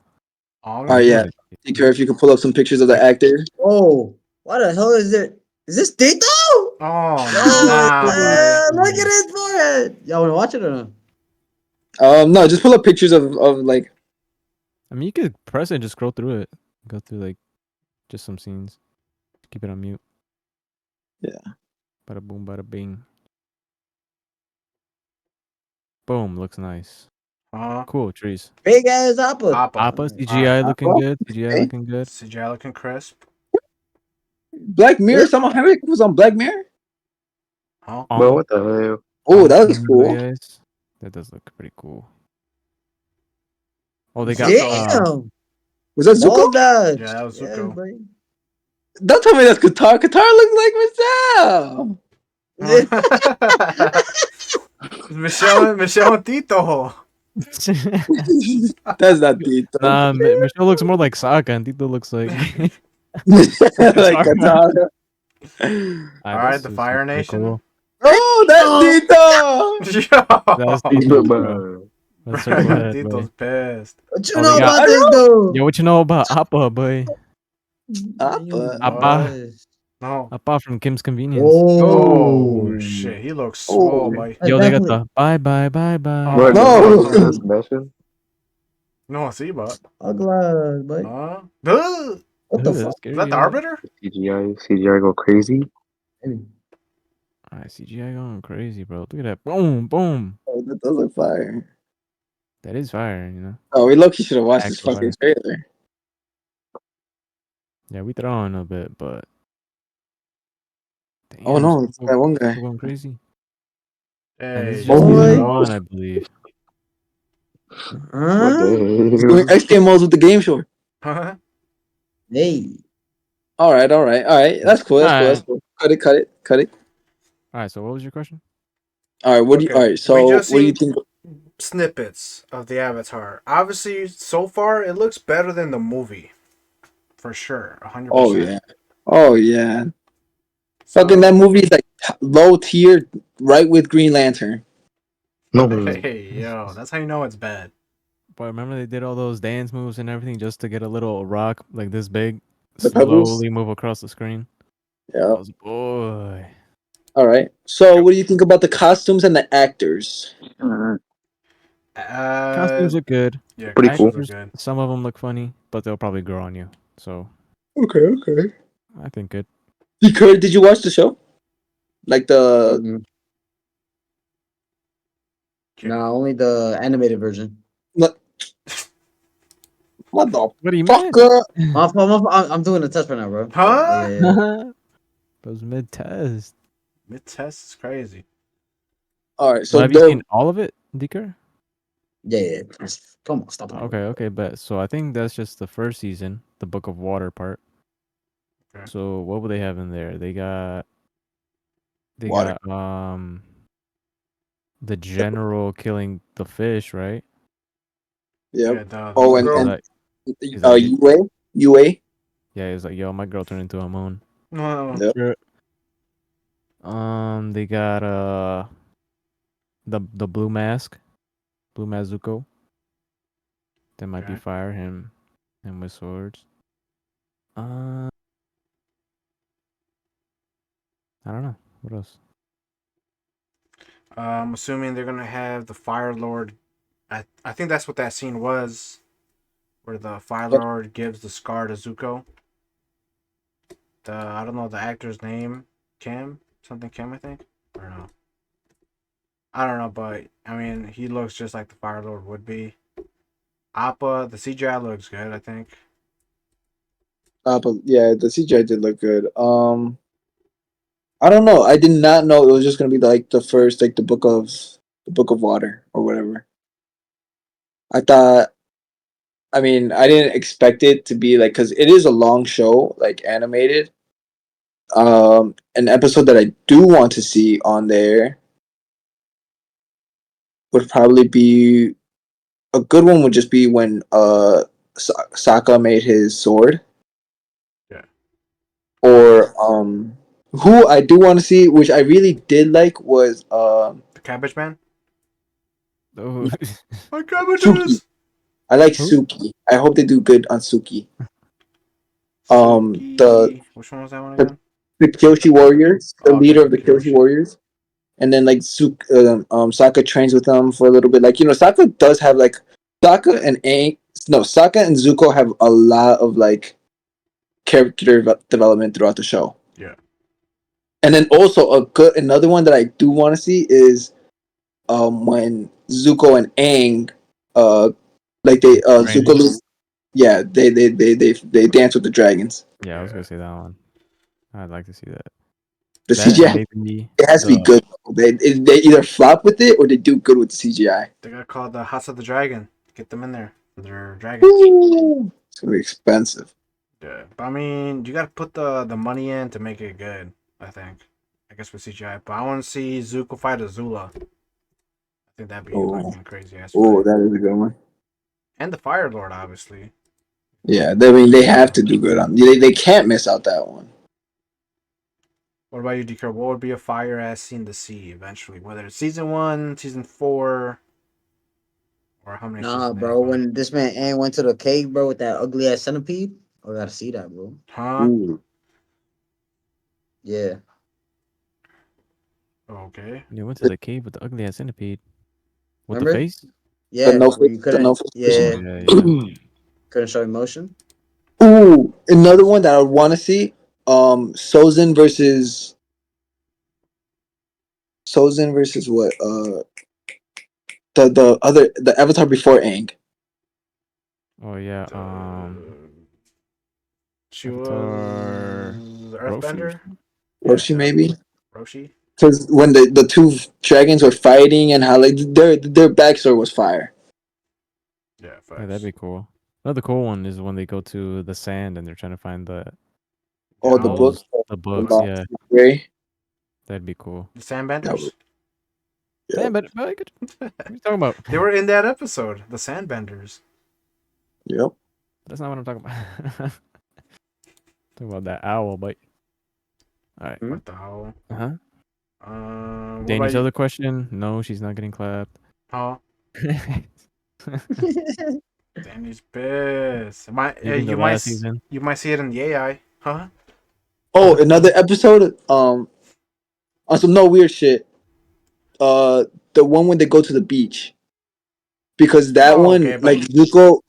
All right, Ong? yeah. Take care if you can pull up some pictures of the actor. oh, what the hell is it? Is this Tito? Oh, nah, boy. Look at his forehead. Y'all want to watch it or not? No, just pull up pictures of like. I mean, you could press it and just scroll through it. Go through like just some scenes. Keep it on mute. Yeah. Bada boom, bada bing. Boom, looks nice. Cool trees. Big ass apple. Appa CGI looking Appa, good. CGI okay. looking good. CGI looking crisp. Black Mirror. Someone Henrik was on Black Mirror. Huh? Bro, what the hell? Oh, that was cool. Yes. That does look pretty cool. Oh, they got Damn. Was that Zuko? Yeah, that was Zuko. buddy. Don't tell me that's Qatar. Qatar looks like Michelle. Michelle and Tito. That's not Tito. Nah, Michelle looks more like Sokka, and Tito looks like like Qatar. All right, the Fire Nation. Cool. Oh, that's Tito. That's Yo. Tito, bro. That's Circle Head, Tito's boy. pissed. What you Oh, know they got- about this dude? Yo, what you know about Appa, boy? Appa. Appa. No. Appa from Kim's Convenience. Oh shit, he looks swole, boy. Yo, they got the bye bye bye bye. What, No. Sebastian? No, see, but. Ugly, buddy. Duh. What the Ooh, that's fuck? Is scary, that the yeah. Arbiter? CGI go crazy. Alright, CGI going crazy, bro. Look at that. Boom, boom. Oh, that does look fire. That is fire, you know? Oh, we low-key should have watched this Actual fucking fire. trailer. Yeah, we throwing a bit, but. Damn, Oh no, it's that one guy. still going crazy. And this Hey, is just boy. season 1, I believe. What Huh? the He's hell? doing XK modes with the game show. Hey. All right. That's cool. Alright. Cut it. Alright, so what was your question? All right. What do you? Okay, All right. we So, just what do you seen- think? snippets of the Avatar. Obviously, so far, it looks better than the movie. for sure, 100%. Oh yeah. Oh yeah. Fucking So, that movie is like low tier, right with Green Lantern. No. hey, yo, that's how you know it's bad. But remember they did all those dance moves and everything just to get a little rock like this big, The Pebbles. slowly move across the screen. I Yeah. was boy. All right. So, what do you think about the costumes and the actors? Uh, Costumes look good. yeah, Pretty cool. costumes are Actors, good. some of them look funny, but they'll probably grow on you. So Okay. Okay. I think good. Kurt, did you watch the show? Like the Mm-mm. No, only the animated version. what What do you mean? motherfucker? I'm doing a test right now, bro. But Huh? yeah. That was mid test. Mid test is crazy. All right. So So have you seen the all of it, Deeker? Yeah. Come on, stop it. Okay, okay, but so I think that's just the first season, the Book of Water part. Okay. So what would they have in there? They water. got the general killing the fish, right? Yep. Yeah, the Oh, moon and He's girl. like he's like UA. yeah, he's like, yo, my girl turned into a moon. No. Yep. Sure. They got the blue mask, Blue Mazuko. That might be Okay. fire him with swords. Uh, I don't know what else. I'm assuming they're gonna have the Fire Lord. I think that's what that scene was, where the Fire Yep. Lord gives the scar to Zuko. I don't know the actor's name, Kim something Kim I think, or no. I don't know, but I mean he looks just like the Fire Lord would be. Appa, the CGI looks good. I think. But yeah, the CGI did look good. I don't know. I did not know it was just gonna be like the first, like the Book of Water or whatever. I thought. I mean, I didn't expect it to be like because it is a long show, like animated. An episode that I do want to see on there would probably be a good one. Would just be when Sokka made his sword, Yeah. or who I do want to see, which I really did like, was The Cabbage Man. Oh, My Suki. cabbages. I like who? Suki. I hope they do good on Suki. The Suki. Which one was that one the, again? the Kyoshi Warriors, the Oh, leader okay, of the Kyoshi Kyoshi. Warriors, and then like Sokka trains with them for a little bit. Like Sokka does have like Sokka and Aang. No, Sokka and Zuko have a lot of like character development throughout the show. Yeah. And then also another one that I do want to see is when Zuko and Aang like they Zuko Training? yeah they dance with the dragons. Yeah, I was Yeah. gonna say that one. I'd like to see that. The That and CGI maybe it has to be the good. They either flop with it or they do good with the CGI. They got called the House of the Dragon. Get them in there for their dragons. Ooh, it's gonna be expensive. Yeah, but I mean, you gotta put the money in to make it good. I think. I guess with CGI, but I want to see Zuko fight Azula. I think that'd be a Oh, fucking crazy ass oh, fight. that is a good one. And the Fire Lord, obviously. Yeah, I mean they have to do good on. They can't miss out that one. What about you, DK? What would be a fire ass scene to see eventually? Whether it's season 1, season 4, or how many Nah, seasons they bro. have on? When this man Ant went to the cave, bro, with that ugly ass centipede, I gotta see that, bro. Huh? Ooh, Yeah. Okay. you went to the, the cave with the ugly ass centipede with the Remember? face. the Yeah, no where you the no couldn't. Oh Yeah, yeah, yeah. couldn't show emotion. Ooh, another one that I want to see. Sozin versus what? The Avatar before Aang. Oh yeah. She was Avatar Roshi or Earthbender. something. Yeah, Roshi maybe. Roshi. Because when the two dragons were fighting and how like their backstory was fire. Yeah, Yeah, that'd facts. be cool. Another cool one is when they go to the sand and they're trying to find The All the books, owls, the the books. lost Yeah, library. that'd be cool. the That was Sandbenders. yep, Damn, but what are you talking about? They were in that episode. The Sandbenders. yep. That's not what I'm talking about. Talk about that owl bite. All right. What the hell? Uh-huh. What about Danny's you? other question? No, she's not getting clapped. Huh? Danny's pissed. Even the last season. You might see it in the AI. Huh? Oh, another episode. On some no weird shit. The one when they go to the beach. Because that Oh, one, okay, like but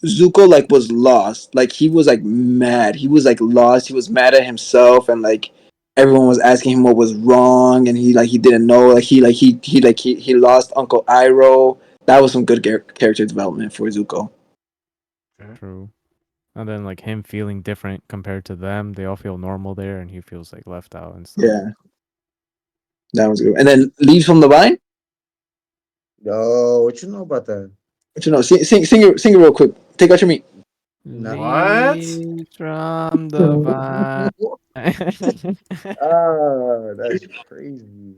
Zuko, like was lost. Like he was like mad. He was like lost. He was mad at himself, and like everyone was asking him what was wrong, and he didn't know. Like he lost Uncle Iroh. That was some good character development for Zuko. True. And then like him feeling different compared to them. They all feel normal there, and he feels like left out and stuff. Yeah, that was good. And then Leaves from the Vine. Yo, what you know about that? What you know? Sing it real quick. Take out your meat. What? Leaves from the vine. Ah, that's crazy.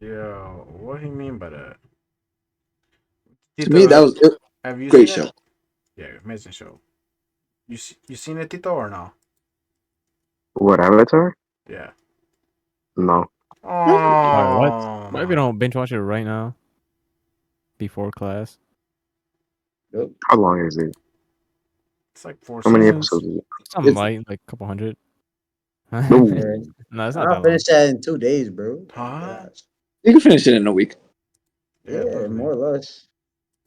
yo, what do you mean by that? To me, that Tito, was a have you great seen it? show. Yeah, amazing show. You seen it, Tito, or no? What, Avatar? Yeah. No. Why, what? Oh, Why if you don't binge watch it right now? Before class? Yep. How long is it? it's like 4 How many seasons. episodes is it? Something It's light, like a couple hundred. No. Yeah. No, it's not I'll that long. finish that in 2 days, bro. Oh my Huh? gosh. You can finish it in a week. Yeah, Yeah, more or literally. less.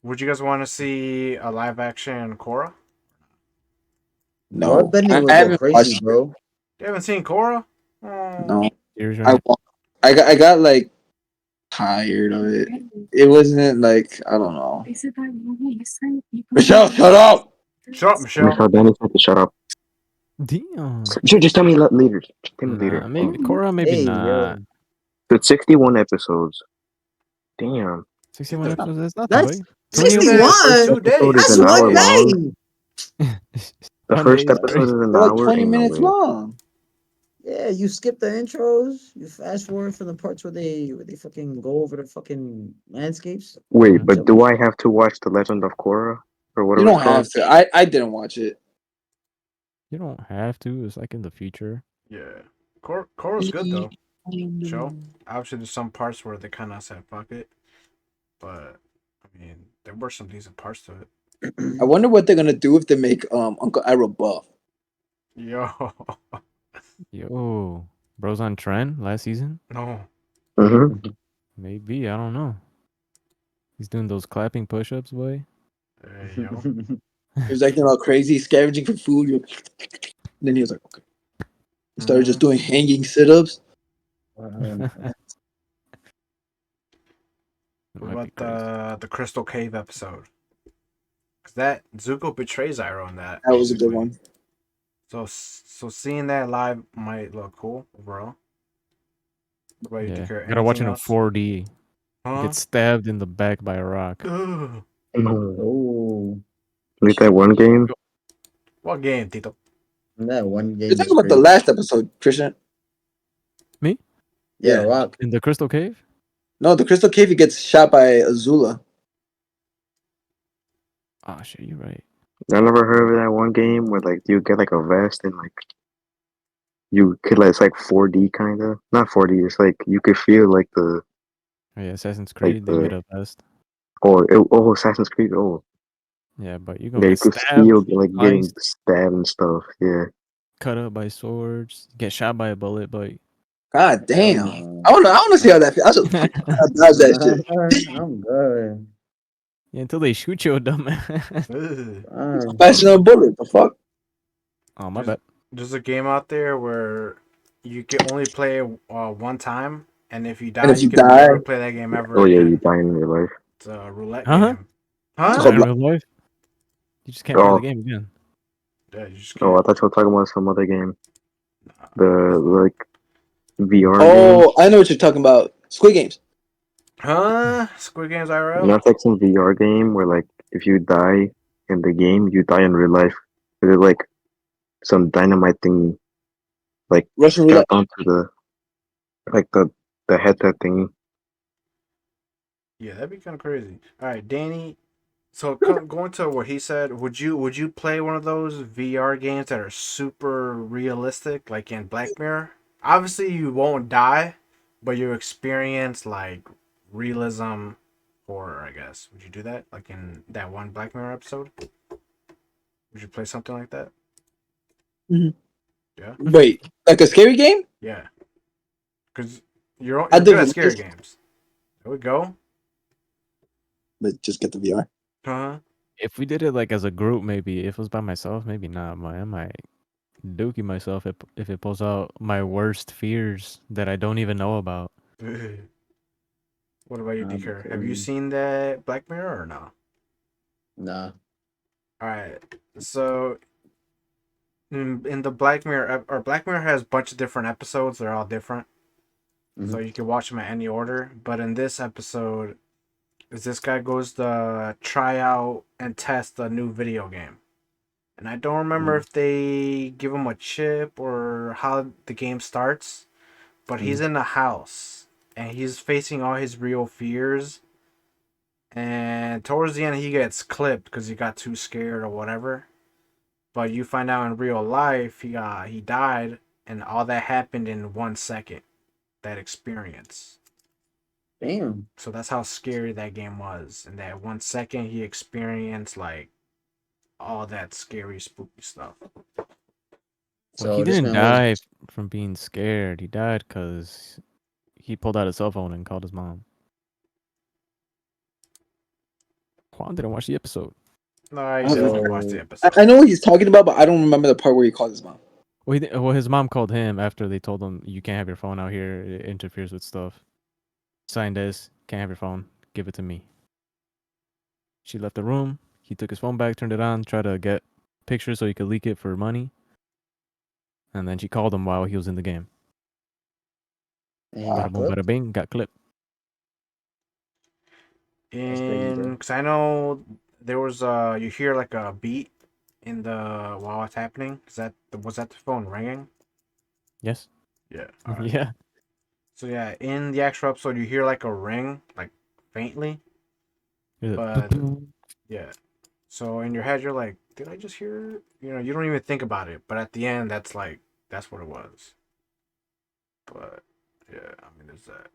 Would you guys want to see a live action Korra? No, Bloodbending I would go haven't crazy, watched it. bro. You haven't seen Korra? Oh. No, Yours, I right? wa- I got like tired of it. It wasn't like I don't know. Michelle, shut up. Shut up, Michelle. Michelle, Danny said to shut up. Damn. Just tell me later. Just tell me Nah, later. maybe Korra, maybe Hey, not. yo. So it's 61 episodes. Damn. 61 episodes, that's nothing, That's buddy. 20 a Tito, week. The first 61. two episode is That's days. an one hour long. day. The 1 day first is episode crazy. is an They're like hour. 20 Ain't no minutes way. long. Yeah, you skip the intros. You fast forward from the parts where they fucking go over the fucking landscapes. Wait, Mhm. but do I have to watch The Legend of Korra? Or You whatever it's don't called? have to. I didn't watch it. You don't have to. It's like in the future. Yeah. Korra's good, though. Show. Obviously, there's some parts where they kind of said fuck it. But, I mean, there were some decent parts to it. I wonder what they're gonna do if they make Uncle Iroh buff. Yo. Yo, bro's on trend last season? No. Mm-hmm. Maybe, I don't know. He's doing those clapping push-ups, boy. Hey, yo. He was acting all crazy, scavenging for food. Then he was like, okay. He started just doing hanging sit-ups. It What might be about crazy. the Crystal Cave episode? Because that Zuko betrays Iroh in that. That was a good basically. one. So seeing that live might look cool overall. What about you, Yeah, Dakar? gotta watch Anything it in else? 4D. Huh? Get stabbed in the back by a rock. Ugh. No. Oh, Like that one game? What game, Tito? that one You're game is talking about the crazy. last episode, Christian. Me? Yeah, Yeah. Rock. In the Crystal Cave? No, the Crystal Cave, he gets shot by Azula. Oh shit, you're right. I never heard of that one game where like you get like a vest and like you could like it's like 4D kind of not 4D. It's like you could feel like the Oh, yeah, Assassin's like Creed, they the made a vest. Assassin's Creed. Oh Yeah, but you're gonna yeah, you get could stabbed, feel like getting sliced, stabbed and stuff. Yeah. cut up by swords, get shot by a bullet, but God Hell damn. no. I want to see how that feels. I should dodge that shit. I'm good. yeah, until they shoot you, dumbass. Ugh. Faster than a bullet. The fuck? Oh, my There's, bad. there's a game out there where you can only play one time, and if you And die, if you you can die, never play that game ever Oh yeah, you again. die in real life. It's a roulette Huh? game. it's Huh? called In real life? You just can't play the Oh, game again. Yeah, you just oh, I can't. thought you were talking about some other game. Nah. The like VR game. Oh, I know what you're talking about. Squid Games. Huh? Squid Games You IRL? know, it's like some VR game where like if you die in the game, you die in real life. There's like some dynamite thing like Russian roulette. strapped onto the like the headset thingy. Yeah, that'd be kind of crazy. All right, Danny, So going to what he said, would you play one of those VR games that are super realistic, like in Black Mirror? Obviously, you won't die, but you experience like realism horror. I guess. Would you do that, like in that one Black Mirror episode? Would you play something like that? Mhm. Yeah, Wait, like a scary game? yeah. Because you're I you're did good at with scary games. There we go. but just get the VR. Huh? If we did it like as a group, maybe. If it was by myself, maybe not. I might dookie myself if it pulls out my worst fears that I don't even know about. What about you, That'd be Deeker? Have you crazy. seen that Black Mirror or no? Nah. All right. So in the Black Mirror, or Black Mirror has a bunch of different episodes. They're all different, so Mhm. you can watch them in any order. But in this episode, is this guy goes to try out and test a new video game, and I don't remember Mhm. if they give him a chip or how the game starts. But he's Mhm. in the house and he's facing all his real fears. And towards the end, he gets clipped because he got too scared or whatever. But you find out in real life he died, and all that happened in 1 second. That experience. Damn. So that's how scary that game was. In that 1 second, he experienced like all that scary, spooky stuff. Well, he So this didn't man was. die from being scared. He died because he pulled out his cell phone and called his mom. Juan didn't watch the episode. No, you I, definitely watched the So episode. I know what he's talking about, but I don't remember the part where he calls his mom. Well, his mom called him after they told him you can't have your phone out here. It interferes with stuff. Sign this. Can't have your phone. Give it to me. She left the room. He took his phone back, turned it on, tried to get pictures so he could leak it for money. And then she called him while he was in the game. and he Bada got boom, bada clipped. bing, got clipped. That's crazy, bro. Because I know there was you hear like a beat in the while it's happening. Was that the phone ringing? Yes. Yeah. All right. Yeah. So yeah, in the actual episode, you hear like a ring, like faintly, He's but like, yeah. So in your head, you're like, did I just hear? You don't even think about it, but at the end, that's what it was. But yeah, I mean, there's that.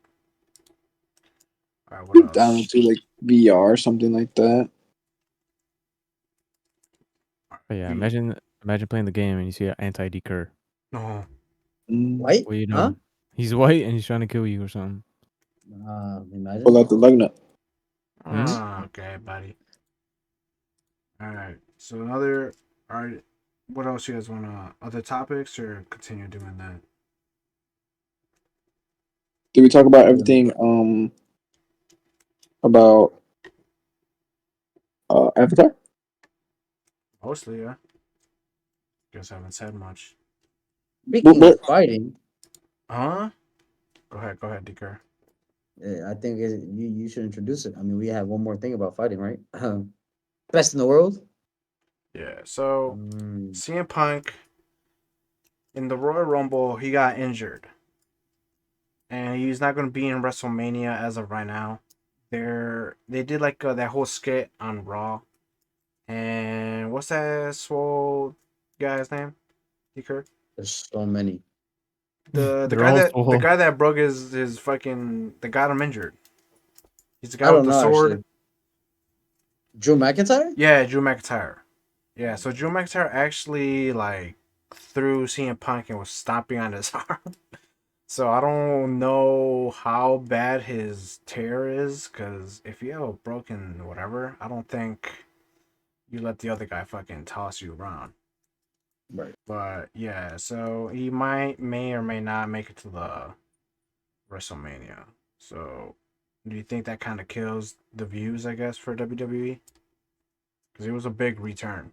All right, what Down else? to like VR, something like that. But yeah, We imagine playing the game and you see an anti-decker. no. White? What are you Huh? doing? He's white and he's trying to kill you or something. Pull Imagine. out the lug nut. Hmm? Okay, buddy. All right. So another. All right. What else you guys want to? Other topics or continue doing that? Did we talk about everything? About Avatar. Mostly, yeah. Guess I haven't said much. What, Speaking what of fighting, Huh? Go ahead, Deeker. I think you should introduce it. I mean, we have one more thing about fighting, right? Best in the world. Yeah. So Mm, CM Punk in the Royal Rumble, he got injured, and he's not going to be in WrestleMania as of right now. They did like that whole skit on Raw, and what's that swole guy's name? Deeker. there's so many. The They're guy all the full. guy that broke his fucking that got him injured. He's the I guy with don't the know sword. actually. Drew McIntyre. Yeah, Drew McIntyre. Yeah, so Drew McIntyre actually like threw CM Punk and was stomping on his arm. So I don't know how bad his tear is, because if you have a broken whatever, I don't think you let the other guy fucking toss you around. Right. But yeah, so he may or may not make it to the WrestleMania. So do you think that kind of kills the views, I guess, for WWE? Because it was a big return.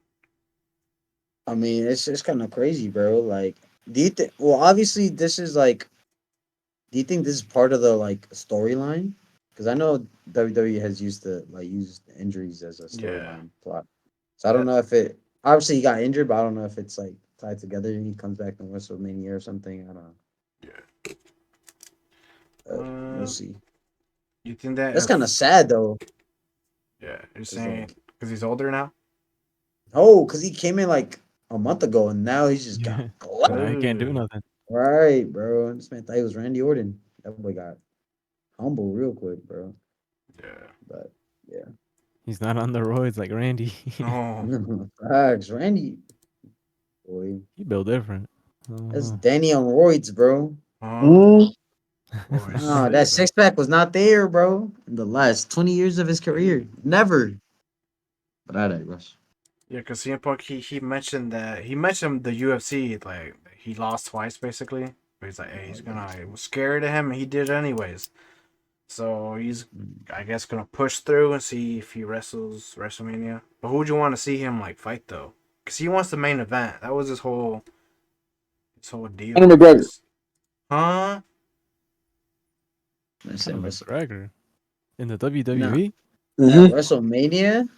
I mean, it's kind of crazy, bro. Like, do you think? Well, obviously, this is like. Do you think this is part of the like storyline? Because I know WWE has used injuries as a Yeah. storyline plot. So I don't That know if it. Obviously, he got injured, but I don't know if it's like tied together and he comes back in WrestleMania or something. I don't know. yeah. We'll see. You think that That's kind of if sad though, yeah, you're because saying Because he's older now. Oh, because he came in like a month ago, and now he's just got Yeah. clapped. Now he can't do Ooh. nothing. Right, bro. This man thought he was Randy Orton. That boy got humble real quick, bro. Yeah. But yeah, He's not on the roids like Randy. Oh. facts. Randy, boy, He built different. that's Uh-huh. Danny on roids, bro. Huh? Mm, Boy, Ah, that sick. six pack was not there, bro. In the last 20 years of his career, never. But I digress. Yeah, because CM Punk, he mentioned that he mentioned the UFC like he lost twice basically, but he's like, hey, he's gonna. It was scary to him, and he did it anyways. So he's, I guess, gonna push through and see if he wrestles WrestleMania. But who would you want to see him like fight though? Because he wants the main event. That was his whole deal, Conor I McGregor. guess. Huh? I said Conor Wrestle. McGregor in the Nah, WWE. at Mm-hmm. WrestleMania.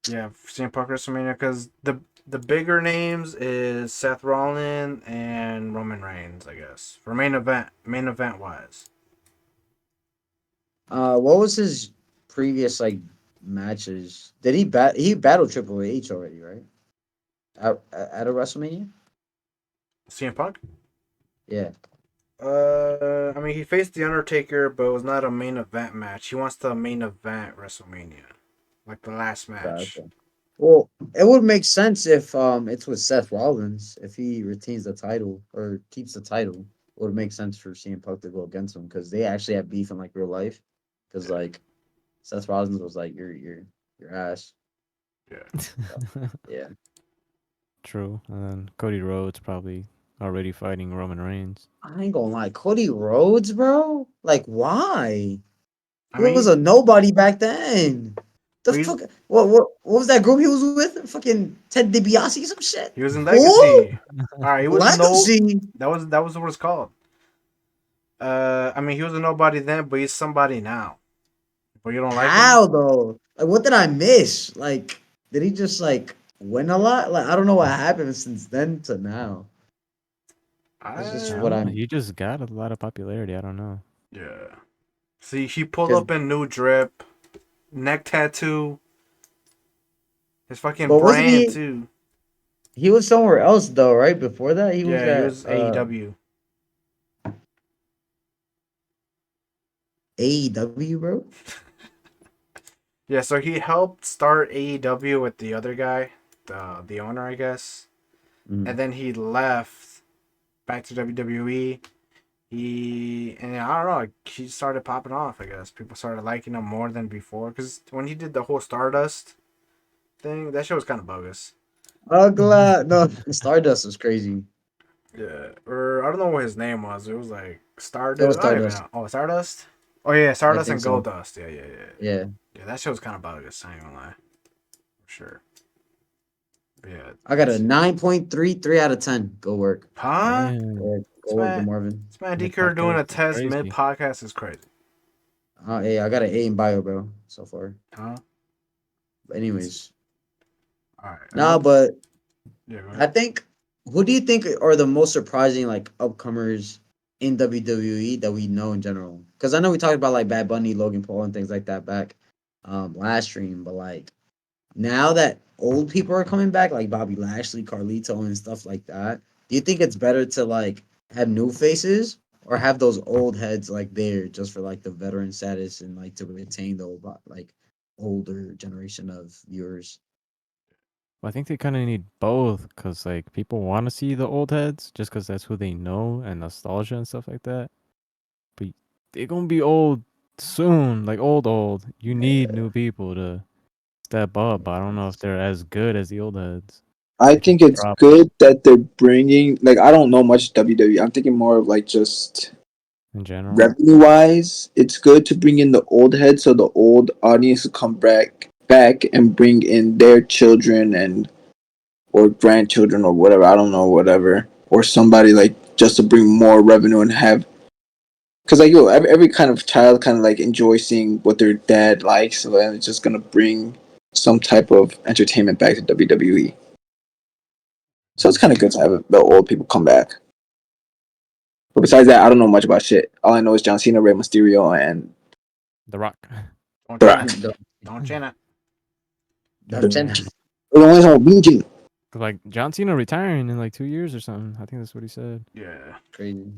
Yeah, CM Punk WrestleMania. Because the bigger names is Seth Rollins and Roman Reigns, I guess, for main event wise. What was his previous like matches? Did he battled Triple H already, right? At a WrestleMania? CM Punk. Yeah, I mean, he faced the Undertaker, but it was not a main event match. He wants the main event WrestleMania, like the last match. gotcha. Well, it would make sense if it's with Seth Rollins if he retains the title or keeps the title. It would make sense for CM Punk to go against him because they actually have beef in like real life. Because like Seth Rollins was like your ass. Yeah. Yeah. True. And then Cody Rhodes probably already fighting Roman Reigns. I ain't gonna lie, Cody Rhodes, bro. Like, why? I He was mean, a nobody back then. The but fuck? What was that group he was with? Fucking Ted DiBiase, some shit. he was in Who? Legacy. All right, he was no. Legacy? That was what it's called. I mean, he was a nobody then, but he's somebody now. But you don't like him? How though? Like, what did I miss? Like, did he just like win a lot? Like, I don't know what happened since then to now. That's just I I what don't know. I'm. He just got a lot of popularity. I don't know. yeah. See, he pulled Because, up in new drip, neck tattoo, his fucking but wasn't brand he? too. He was somewhere else though, right? Before that, he was Yeah, he at was AEW. AEW, bro. Yeah, so he helped start AEW with the other guy, the owner, I guess, Mm. and then he left back to WWE. And I don't know, like, he started popping off. I guess people started liking him more than before because when he did the whole Stardust thing, that shit was kind of bogus. Ugla. No, Stardust was crazy. Yeah, or I don't know what his name was. It was like It was Stardust. I don't even Stardust. know. Oh, Stardust. Oh yeah, I Stardust think and so. Goldust. Yeah, yeah, yeah. Yeah. Yeah, that shit was kind of bogus. I ain't gonna lie, for sure. But yeah, I got a 9.33 out of 10. Go work. huh? Damn. Go work, DeMarvin. This man Mid DK doing podcast a is test mid crazy. podcast is crazy. Hey, I got an A in bio, bro, so far. Huh? But anyways. All right. Nah, but Yeah, go I ahead. think who do you think are the most surprising like upcomers in WWE that we know in general? Because I know we talked about like Bad Bunny, Logan Paul, and things like that back last stream, but like now that old people are coming back, like Bobby Lashley, Carlito, and stuff like that, do you think it's better to like have new faces or have those old heads like there just for like the veteran status and like to retain the old, like older generation of viewers? Well, I think they kind of need both because like people want to see the old heads just because that's who they know and nostalgia and stuff like that. But they're gonna be old soon, like old. You need new people to step up. But I don't know if they're as good as the old heads. I They can think it's drop it good that they're bringing like I don't know much WWE. I'm thinking more of like just in general. revenue wise. It's good to bring in the old heads so the old audience will come back and bring in their children and or grandchildren or whatever. I don't know whatever or somebody like just to bring more revenue and have because like yo every kind of child kind of like enjoys seeing what their dad likes. So then it's just gonna bring some type of entertainment back to WWE. So it's kind of good to have the old people come back. But besides that, I don't know much about shit. All I know is John Cena, Rey Mysterio, and The Rock. Don't chin it. Brock. The- Don't chin it. I'm saying Yeah. It only how BG. 'Cause, like John Cena retiring in like 2 years or something. I think that's what he said. Yeah. crazy.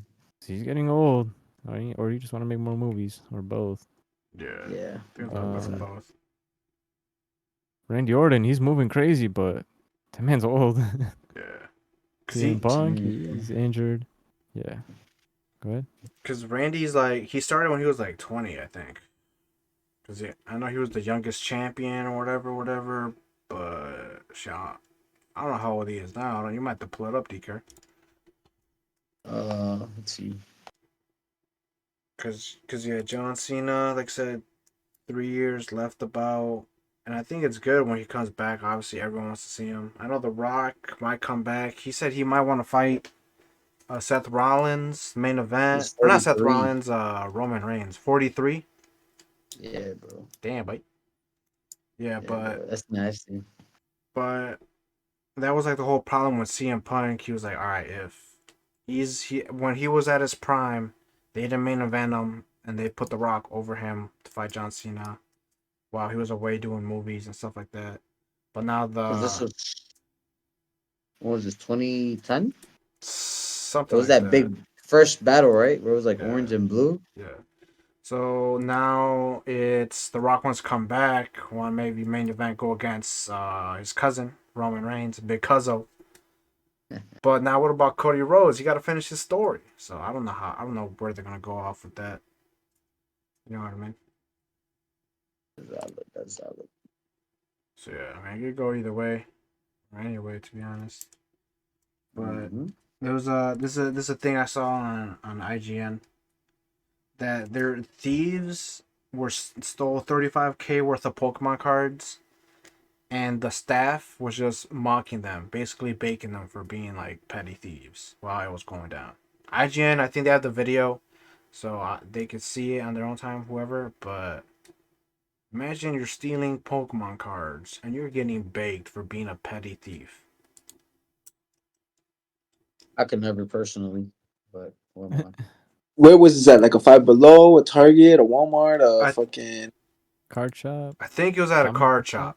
He's getting old, or you just want to make more movies, or both. Yeah. Yeah. I think it's a bit of Uh, both. Randy Orton, he's moving crazy, but that man's old. Yeah. Cause CM Punk, Mm. he's injured. Yeah. Go ahead. cause Randy's like he started when he was like 20, I think. Cause I know he was the youngest champion or whatever. But shit, I don't know how old he is now. You might have to pull it up, DK. Let's see. Cause yeah, John Cena, like I said, 3 years left about, and I think it's good when he comes back. Obviously, everyone wants to see him. I know The Rock might come back. He said he might want to fight Seth Rollins main event, He's or not Seth 43. Rollins, Roman Reigns, 43. Yeah, bro. Damn, but yeah, Yeah, but bro. That's nasty. but that was like the whole problem with CM Punk. He was like, all right, if he when he was at his prime, they didn't main event him, and they put The Rock over him to fight John Cena while he was away doing movies and stuff like that. But now Because this the was, what was this, 2010? It something was like that that. big first battle, right? Where it was like Yeah, orange and blue. yeah. So now it's The Rock wants to come back. Want maybe main event go against his cousin Roman Reigns, Big Cuzzo. But now what about Cody Rhodes? He got to finish his story. So I don't know where they're gonna go off with that. You know what I mean? That's solid. So yeah, I mean, it could go either way or any way, to be honest. But Mm-hmm. there was this is a thing I saw on IGN that their thieves stole 35K worth of Pokemon cards, and the staff was just mocking them, basically baking them for being like petty thieves while it was going down. IGN, I think they have the video, so they could see it on their own time, whoever. But imagine you're stealing Pokemon cards and you're getting baked for being a petty thief. I could never personally, but what am I? Where was this at? Like a Five Below, a Target, a Walmart, a I fucking. Card shop, I think it was at a comic card book shop.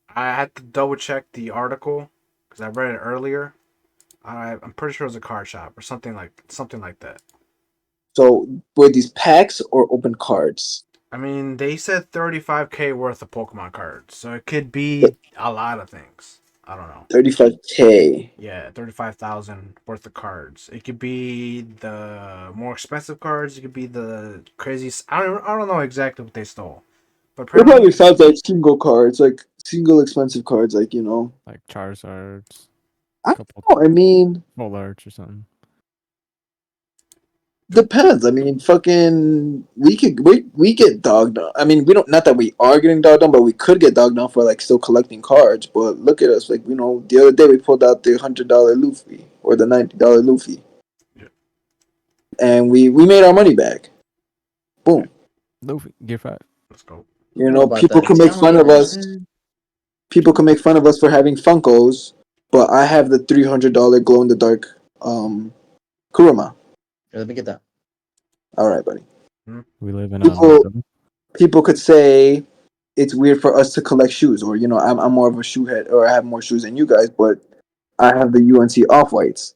shop. I had to double check the article because I read it earlier. I'm pretty sure it was a card shop or something like that. So were these packs or open cards? I mean, they said 35K worth of Pokemon cards, so it could be a lot of things. I don't know. 35K. Yeah, 35,000 worth of cards. It could be the more expensive cards. It could be the crazy. I don't know exactly what they stole, but It probably apparently, sounds like single cards, like single expensive cards, like Like Charizards, I couple don't know. I mean, full arts or something. depends. I mean, fucking, we get dogged on. I mean, we don't. Not that we are getting dogged on, but we could get dogged on for like still collecting cards. But look at us, like the other day we pulled out the $100 Luffy or the $90 Luffy, yeah, and we made our money back. yeah, Boom. Luffy, Gear 5. let's go. I don't know about People that can make fun of Italian, us. man. People can make fun of us for having Funkos, but I have the $300 glow in the dark Kurama. Here, let me get that. All right, buddy. We live in People Minnesota. people could say it's weird for us to collect shoes, or I'm more of a shoe head, or I have more shoes than you guys, but I have the UNC off whites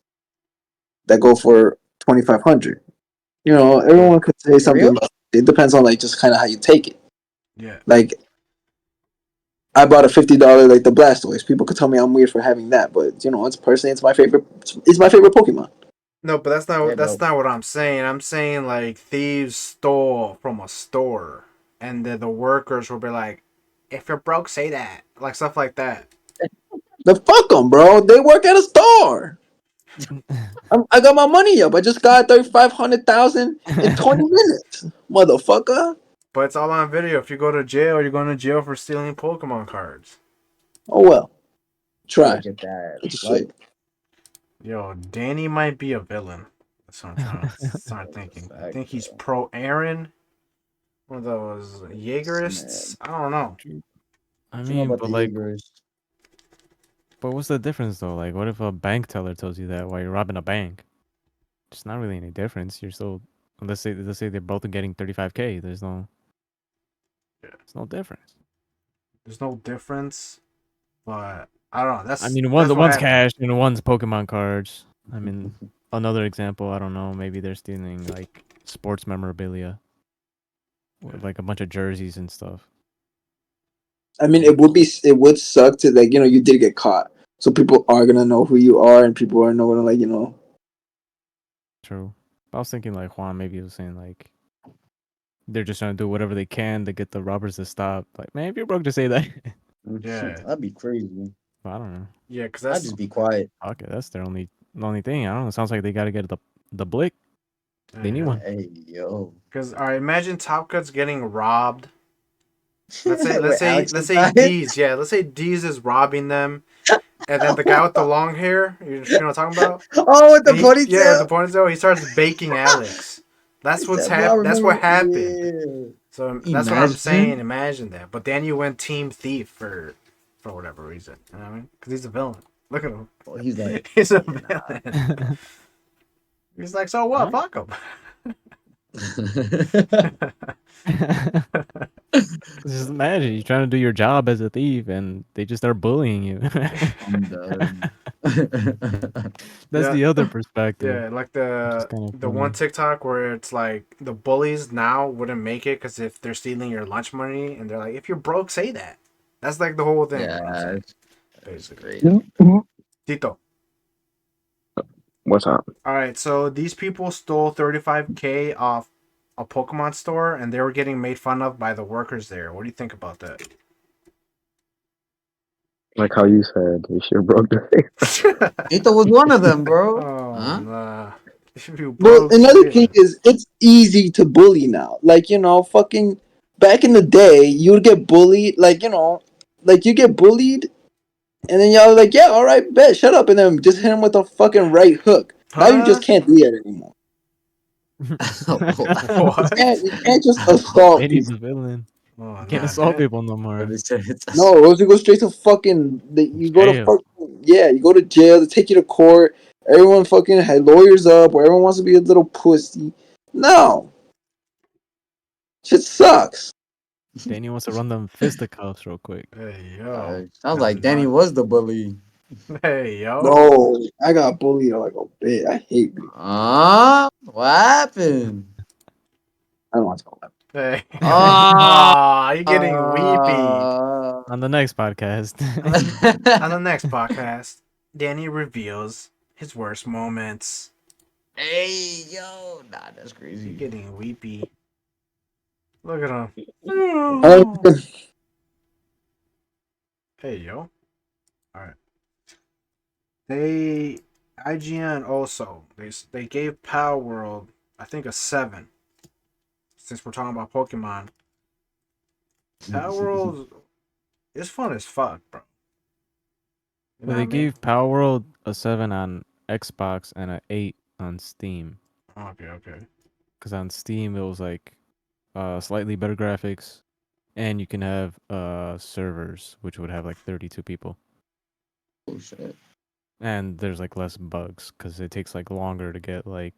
that go for 2,500. Everyone could say For something, real? but it depends on like just kind of how you take it. Yeah, Like I bought a $50 like the Blastoise. People could tell me I'm weird for having that, but it's personally it's my favorite. It's my favorite Pokemon. no, but Yeah, that's bro. not what I'm saying. I'm saying like thieves stole from a store, and the workers will be like, "If you're broke, say that," like stuff like that. The fuck them, bro. They work at a store. I got my money up. I just got 3,500,000 in 20 minutes, motherfucker. But it's all on video. If you go to jail, you're going to jail for stealing Pokemon cards. Oh well, try. Gotta get that It's light. shit. Yo, Danny might be a villain. That's what I'm trying to start That's a thinking. I fact, think he's bro. pro Aaron, one of those Man, Jaegerists. I don't know. I what you know mean, about but the like, Jaegers? but what's the difference though? Like, what if a bank teller tells you that while you're robbing a bank? It's not really any difference. You're still, let's say they're both getting 35K. There's no difference. There's no difference, but I don't know. I mean, That's what one's happened. cash and one's Pokemon cards. I mean, another example. I don't know. Maybe they're stealing like sports memorabilia, with, like a bunch of jerseys and stuff. I mean, it would suck to like you did get caught, so people are gonna know who you are, and people are not gonna True. I was thinking like Juan maybe was saying like they're just trying to do whatever they can to get the robbers to stop. Like, man, if you're broke, just say that. Yeah, That'd be crazy. But I don't know. yeah, because I'd that's just be quiet. Okay, that's their only thing. I don't know. It sounds like they got to get the blick. They need one. Hey, yo. Because all right, imagine Top Cut's getting robbed. Wait, Alex Let's say inside? D's. Yeah, let's say D's is robbing them, and then the guy with the long hair. You know what I'm talking about? Oh, with the And yeah, with the ponytail? ponytail, he starts baking Alex. He said, bro, I That's remember. what happened. Yeah. So that's what I'm saying. Imagine. Imagine that. But then you went Team Thief for whatever reason. You know what I mean? Because he's a villain. Look at him. Well, he's like, He's a yeah, villain. He's like, so what? Huh? Fuck him. Just imagine you're trying to do your job as a thief and they just start bullying you. I'm done. That's Yeah. the other perspective. Yeah, like Which is kind of the one funny. TikTok where it's like the bullies now wouldn't make it because if they're stealing your lunch money and they're like, if you're broke, say that. That's like the whole thing. Yeah, What I'm saying, it's basically. great. Tito. What's up? All right, so these people stole 35K off a Pokemon store and they were getting made fun of by the workers there. What do you think about that? Like how you said, you should have broke the Tito was one of them, bro. Oh, Huh? nah. If you Well, broke, another say thing that. is it's easy to bully now. Like fucking back in the day, you would get bullied. Like you get bullied, and then y'all like, yeah, all right, bet, shut up, and then just hit him with a fucking right hook. Now you Huh? just can't do that anymore. What? You can't just assault Danny's people. the villain. Oh, You can't nah, assault that. people no But more. they said it's No, those you go straight to fucking. You go to Jail. fucking you go to jail. They take you to court. Everyone fucking had lawyers up, or everyone wants to be a little pussy. No, shit sucks. Danny wants to run them fisticuffs real quick. Hey, yo. sounds That's like Danny not. was the bully. Hey, yo. No, I got bullied like a bitch. I hate people. What happened? I don't want to talk about Hey. Ah. Aw, you getting weepy. On the next podcast. On the next podcast, Danny reveals his worst moments. Hey, yo. Nah, that's You crazy. getting weepy. Look at him. it. Hey, yo. Alright. They IGN also they gave Power World I think a 7. Since we're talking about Pokemon, Power World is fun as fuck, bro. You know Well, what I they mean? gave Power World a 7 on Xbox and an 8 on Steam. Okay, okay. Because on Steam, it was like slightly better graphics, and you can have servers, which would have like 32 people. Oh, shit. And there's like less bugs because it takes like longer to get like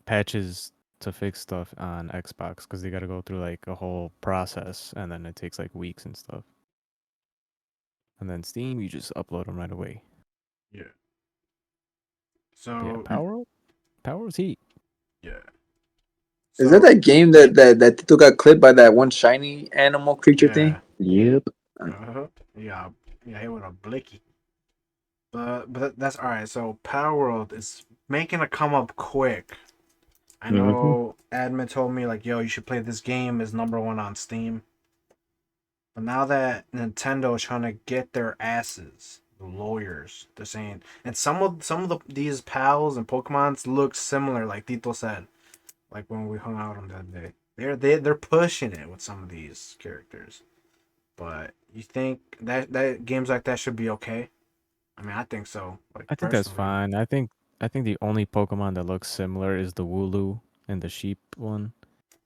patches to fix stuff on Xbox because they got to go through like a whole process, and then it takes like weeks and stuff. And then Steam, you just upload them right away. Yeah. But yeah, So Power's heat. yeah. Is that So game that Tito got clipped by that one shiny animal creature thing? yeah. Yep. Yeah. Yeah, hit with a blicky. But that's all right. So Power World is making a come up quick. I know admin told me like, yo, you should play this game. Is #1 on Steam. But now that Nintendo is trying to get their asses, the lawyers, they're saying, and these pals and Pokemons look similar, like Tito said, like when we hung out on that day. They're pushing it with some of these characters. But you think that games like that should be okay? I mean, I think so. Like I think that's personally, fine. I think the only Pokemon that looks similar is the Wooloo and the sheep one.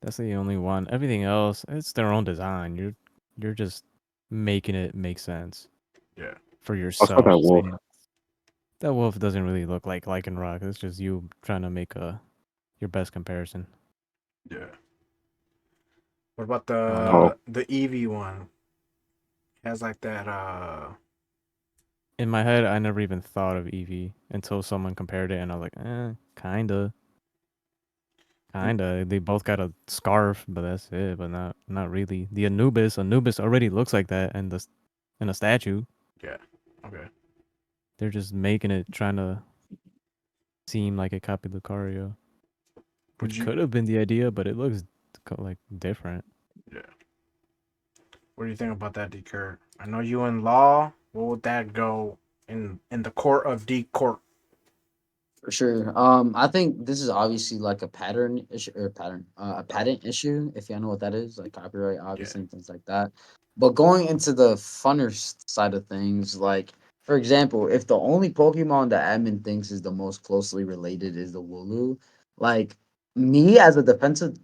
That's the only one. Everything else, it's their own design. You're just making it make sense yeah, for I saw yourself. that wolf. That wolf doesn't really look like Lycanroc. It's just you trying to make your best comparison. yeah. What about I don't know. the Eevee one? has like that. In my head, I never even thought of Eevee until someone compared it, and I was like, kinda. Kinda. They both got a scarf, but that's it. But not really. The Anubis already looks like that, and in a statue. Yeah. Okay. They're just making it, trying to seem like it copied Lucario, Would which you? could have been the idea, but it looks like different. Yeah. What do you think about that, Decur? I know you in law. What would that go in the court of D court? For sure. I think this is obviously like a pattern issue or a patent issue, if y'all know what that is, like copyright, Yeah. obviously, and things like that. But going into the funner side of things, like for example, if the only Pokemon that admin thinks is the most closely related is the Wooloo, like me as a defensive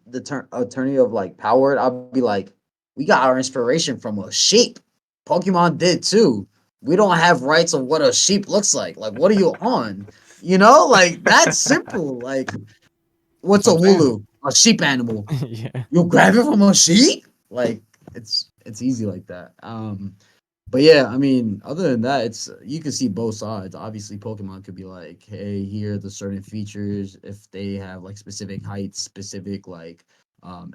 attorney of like Powered, I'll be like, we got our inspiration from a sheep. Pokemon did too. We don't have rights of what a sheep looks like. Like, what are you on? You know, like that's simple. Like, what's That's a what I'm wooloo? A sheep animal. saying. Yeah. You grab it from a sheep? Like, it's easy like that. But yeah, I mean, other than that, it's you can see both sides. Obviously, Pokemon could be like, hey, here are the certain features if they have like specific heights, specific like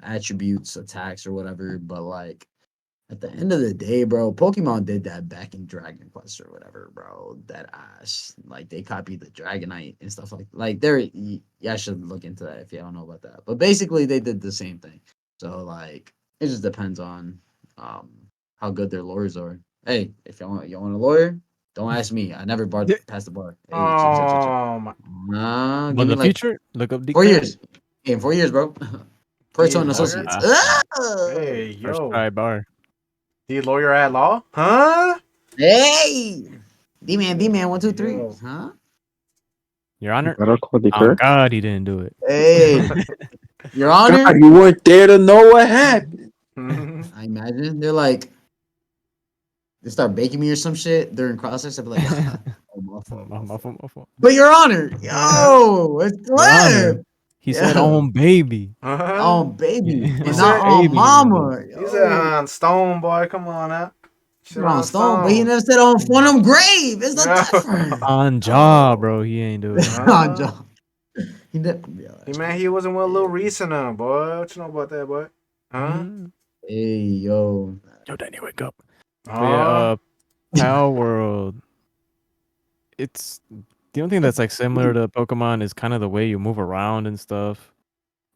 attributes, attacks, or whatever. But like at the end of the day, bro, Pokemon did that back in Dragon Quest or whatever, bro. That ass, like they copied the Dragonite and stuff like they're. Yeah, I should look into that if you don't know about that. But basically, they did the same thing. So like, it just depends on um how good their lawyers are. Hey, if you want a lawyer, don't ask me. I never barred Yeah. past the bar. Hey, chill. Oh my. Nah, But give in me the like future, look up 4 years. Decur. Hey, in 4 years, bro. The Person and lawyer. Associates. Hey First yo. try bar. The lawyer at law. Huh? Hey, D man, 1 2 3. Yo. Huh? Your Honor. Better call the On cur. God, he didn't do it. Hey, Your God, Honor. you weren't there to know what happened. I imagine they're like they start baking me or some shit during process. I'd be like, oh, my fault, my fault. My fault. But Your Honor, yo, it's Your Honor. Clip. He said Yeah, on baby. Huh? on baby, He but On not said. on baby. He didn't do mama. He said Yo, on stone, boy. Come on now. Shit you're on on stone, but he stone. never said on it. Funum grave. It's the Yeah. difference. On jaw, Oh, bro. He ain't do it. on Huh? John. He did. Yeah, He that's man, crazy. he wasn't with a Yeah. little recent boy. What you know about that, boy? Huh? Mhm. Hey, yo. Yo, Danny, wake up. But yeah, Oh. Pal World. It's the only thing that's like similar to Pokemon is kind of the way you move around and stuff.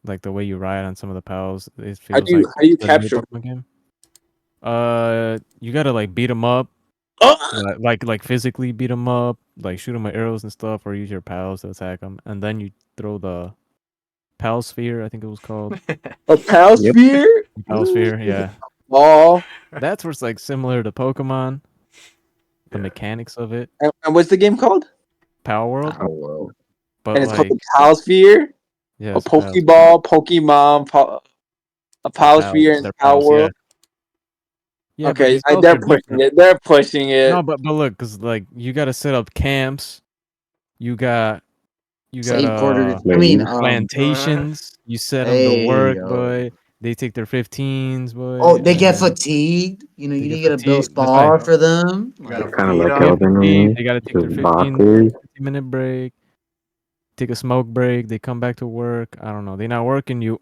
Like the way you ride on some of the pals. It feels like How do you the new capture? Pokemon game. You gotta like beat them up, Oh! like physically beat them up, like shoot them with arrows and stuff, or use your pals to attack them, and then you throw the pal sphere. I think it was called A pal Yep. sphere? pal Ooh, sphere. Yeah, ball. that's where it's like similar to Pokemon. The Yeah. mechanics of it, And what's the game called? Power World, Power World. And but it's called the like pal sphere? yeah, A it's a pal sphere. Pokeball, Pokemon, a They're pal pals. sphere, and They're pal pals. Yeah, world. yeah, but Okay, the spells they're are pushing different. it. They're pushing No, it. but look, cause like you gotta set up camps. You got you got Slave quarters. I mean, Slaves. plantations. You set them to hey, work, yo. boy. They take their 15s, Oh, boy, they get and fatigued. You know, they you get need to get a Bill fatigued. That's right. Spar for them. You gotta Like, Kind of feed like They get them. fatigued. Elden They gotta take their Ring. Just 15, boxes. 15-minute break. Take a smoke break. They come back to work. I don't know. They not working. You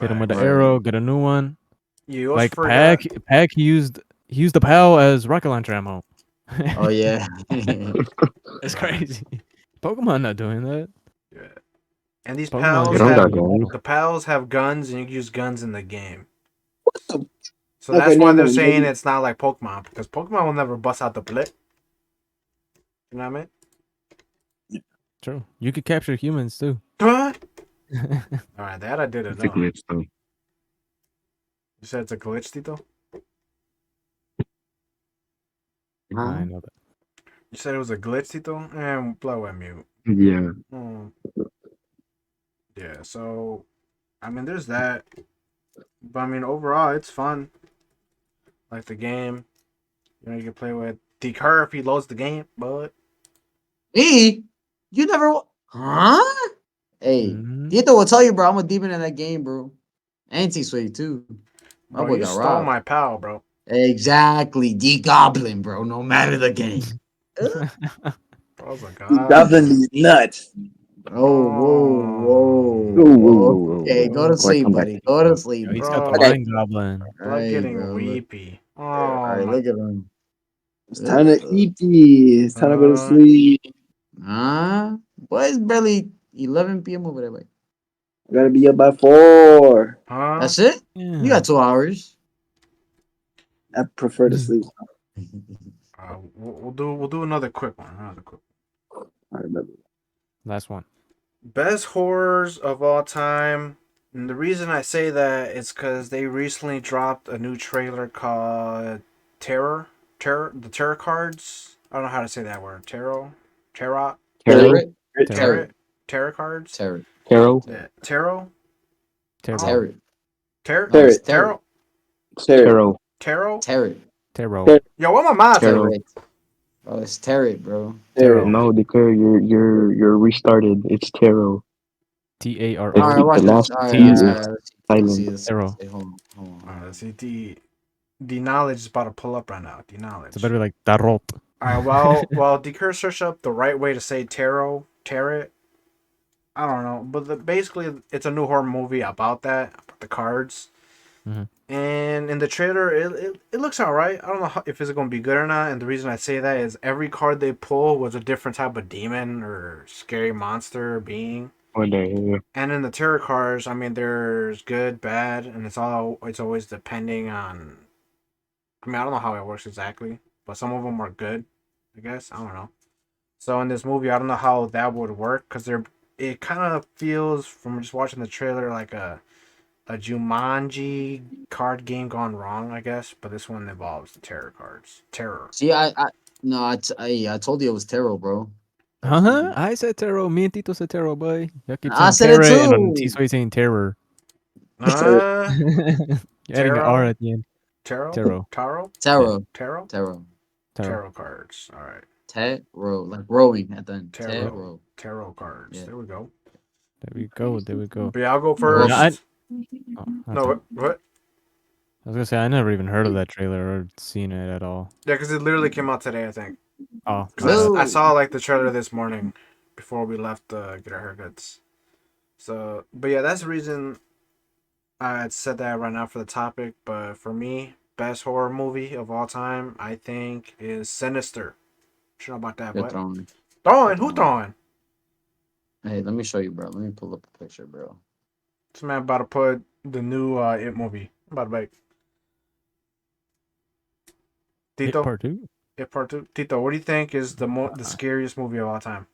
hit them with the Facts. right. arrow. Get a new one. You also Like Pack. forgot. Pack. He used the PAL as rocket launcher ammo. Oh yeah. It's crazy. Pokemon not doing that. Yeah. And these Pokemon They pals just don't use got have the guns. the pals have guns, and you can use guns in the game. The- So Okay, that's why never they're mind. saying it's not like Pokemon, because Pokemon will never bust out the blip. You know what I mean? True. You could capture humans too. Huh? All right, that I didn't It's a know. glitch though. You said it's a glitch, Tito? I know that. You said it was a glitch, Tito? And blow at mute. Yeah. Hmm. Yeah, so, I mean, there's that. But, I mean, overall, it's fun. Like the game. You know, you can play with Decur if he loads the game, but Me? You never huh? Hey, Mhm. Tito will tell you, bro. I'm a demon in that game, bro. Anti sway too. My bro, boy you got stole robbed. my pal, bro. Exactly, D Goblin, bro. No matter the game. Oh my Goblin god. is nuts. Oh, Whoa, whoa, whoa, whoa. whoa, Okay, whoa. go to Before I sleep, come back buddy. to you, Go to bro. sleep, Yo, he's got the bro. Okay, mind goblin. Blood Hey, getting bro. weepy. All Oh right, my. look at him. it's time to eat. It's time to go to sleep. Boy, it's barely 11 p.m. over there, boy. I gotta be up by 4. Huh? That's it? You Yeah. got 2 hours. I prefer to sleep. We'll do another quick one. Another quick. All right, brother. Last one. Best horrors of all time. And the reason I say that is because they recently dropped a new trailer called the Terror cards. I don't know how to say that word. Tarot, Tarot? Tarot. Tarot. Tarot, Tarot. Tarot cards. Tarot. Tarot? Yeah, Tarot. Tarot. Oh, Tarot. Tarot, No, it's Tarot. Tarot. Tarot. Tarot. Tarot. Tarot. Tarot. Yo, what my mom say? Tarot. Tarot. Oh, it's Tarot, bro. Tarot. No, declare you're restarted. It's tarot. The All right, T, Tarot. the watch this. last All right, T all right, is all right. Let's see. silent. Let's see. Let's Tarot. see. Hold on. Hold on. All Hold right, on. let's see. The knowledge is about to pull up right now. The knowledge. It's better like tarot. All right. Well, Decur search up the right way to say tarot. I don't know, but basically, it's a new horror movie about the cards. Mhm. And in the trailer, it looks alright. I don't know if it's gonna be good or not. And the reason I say that is every card they pull was a different type of demon or scary monster or being. What the hell? And in the tarot cards, I mean, there's good, bad, and it's always depending on. I mean, I don't know how it works exactly, but some of them are good. I guess I don't know. So in this movie, I don't know how that would work because they're. It kind of feels from just watching the trailer like a Jumanji card game gone wrong, I guess. But this one involves the terror cards. Terror. See, no, I told you it was Tarot, bro. Huh? I said tarot. Me and Tito said tarot, boy. Y'all keep I saying said it terror and on too. Tisoy saying terror. Uh, You're adding an R tarot, at the end. tarot, Tarot. tarot, Yeah. Tarot. tarot, Tarot. Tarot. tarot cards. All right, Tarot. Like rowing at the end. Yep. tarot, Tarot. tarot cards. Yeah. There we go. There we go. There we go. But yeah, I'll go Well, Yeah, first. oh, No, that's it. what? I was gonna say I never even heard of that trailer or seen it at all. Yeah, because it literally came out today, I think. Oh, my Because bad. I no. saw like the trailer this morning before we left to get our haircuts. So, but yeah, that's the reason I said that right now for the topic. But for me, best horror movie of all time, I think, is Sinister. What you know about that? You're What? throwing. You're Throwing? Who throwing. throwing? Hey, let me show you, bro. Let me pull up a picture, bro. This man about to put the new It movie. I'm about to make It Tito. part two. It part two. Tito, what do you think is the Uh, scariest movie of all time,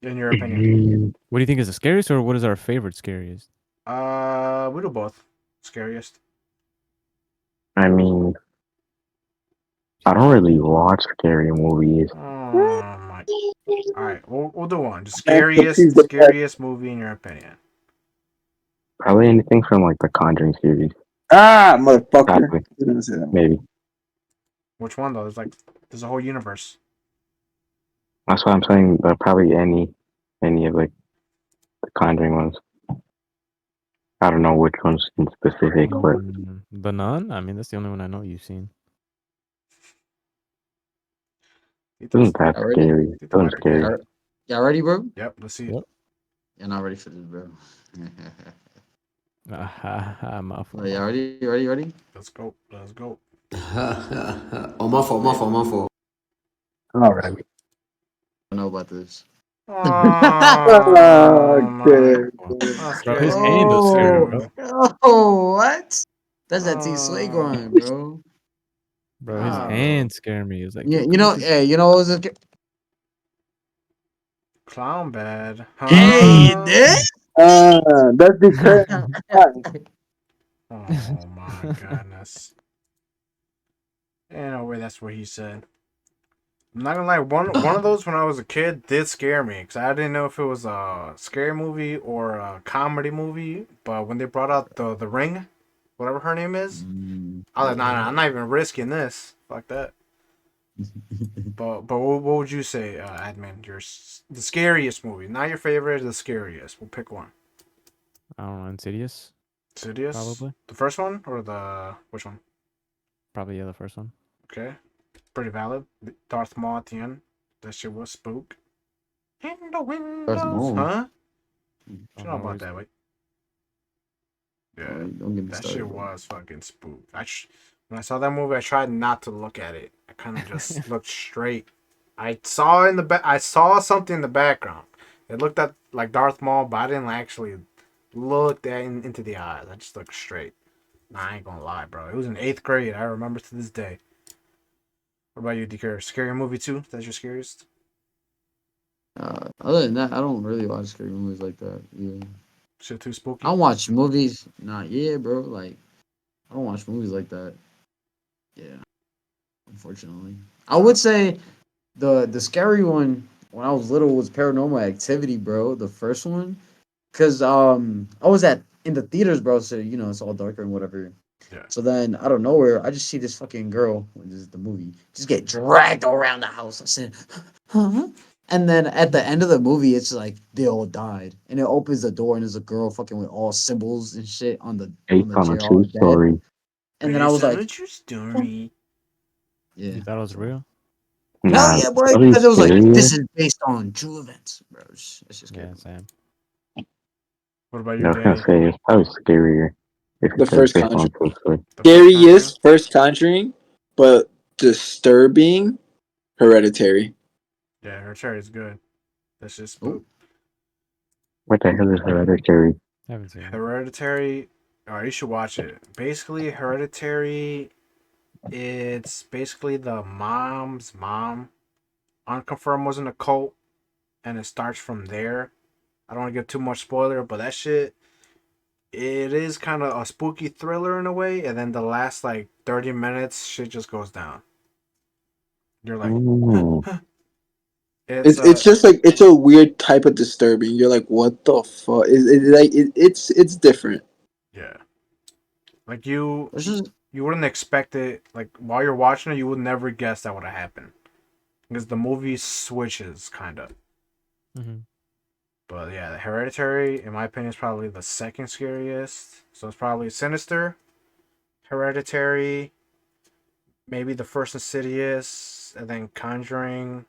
in your opinion? what do you think is the scariest, or what is our favorite scariest? We do both. Scariest. I mean, I don't really watch scary movies. Oh my. All right, we'll do one. The He's scariest the best. scariest movie in your opinion. Probably anything from like the Conjuring series. Motherfucker. Probably, I was gonna say that one. maybe. Which one though? There's a whole universe. That's why I'm saying probably any of like the Conjuring ones. I don't know which ones in specific, but The Nun. I mean, that's the only one I know you've seen. it Tito's, wasn't that Y'all ready? scary. It Tito wasn't might be good. scary. Y'all ready, bro? Yep, let's see it. Yep. You're not ready for this, bro. My fault. Y'all ready? You ready? You ready? Let's go. Let's go. On my fault, my fault, my fault. All right. I don't know about this. Oh Okay. my. That Bro, scared his me hand does scare me, too. bro. Oh, what? That's that T Slay Oh, grind, bro. Bro, his oh. hand scared me. It was like, Yeah, hey, you know what was it? Clown bad. Hey, Huh? this? That's the current one. Oh my goodness. Ain't no way that's what he said. I'm not gonna lie, one of those when I was a kid did scare me because I didn't know if it was a scary movie or a comedy movie. But when they brought out the ring, whatever her name is, I was like, nah, I'm not even risking this. Fuck that. But what would you say, Admin? The scariest movie, not your favorite, the scariest. We'll pick one. I don't know, Insidious, Insidious, probably. the first one or the which one? Probably the first one. Okay, pretty valid. Darth Maul at the end. That shit was spook. In the Darth windows, Maul. huh? Oh, You know no about worries. that, wait. Oh, Yeah, don't get me that started, shit bro. was fucking spook. When I saw that movie, I tried not to look at it. I kind of just looked straight. I saw in the I saw something in the background. It looked at like Darth Maul, but I didn't actually look into the eyes. I just looked straight. Nah, I ain't gonna lie, bro. It was in 8th grade. I remember to this day. What about you, DK? Scary movie too? That's your scariest? Other than that, I don't really watch scary movies like that. Yeah. Shit too I spooky? don't watch movies. Nah, yeah, bro. Like, I don't watch movies like that. Yeah, unfortunately. I would say the scary one when I was little was Paranormal Activity, bro. The first one, cause I was at in the theaters, bro. So you know it's all darker and whatever. Yeah. So then out of nowhere, I just see this fucking girl, which is the movie, just get dragged around the house. I said, huh? And then at the end of the movie, it's like they all died, and it opens the door, and there's a girl fucking with all symbols and shit on Based the on a chair, all true dead. story. And then I was Based on a like, true "Huh." story. Yeah, You thought it was so real? hell Nah, yeah, boy, that'd be because it was like scarier. this is based on true events, bro. It's just scared Yeah, me. Sam. What about you, No, I was gonna Danny? say it's probably scarier if The it says first based on Conjuring. true story. The first Conjuring? Scariest first Conjuring, but disturbing. Hereditary. Yeah, her chair is good. That's just Oh, spook. What the hell is hereditary? Haven't seen it. Hereditary. Oh, you should watch it. Basically, Hereditary. It's basically the mom's mom. Unconfirmed was in a cult, and it starts from there. I don't want to give too much spoiler, but that shit. It is kind of a spooky thriller in a way, and then the last like 30 minutes, shit just goes down. You're like, Mm. it's It's just like it's a weird type of disturbing. You're like, what the fuck? It's different. yeah, like you this is you wouldn't expect it. Like while you're watching it, you would never guess that would have happened because the movie switches kind of. Mm-hmm. But yeah, the Hereditary, in my opinion, is probably the second scariest. So it's probably Sinister, Hereditary, maybe the first Insidious, and then Conjuring,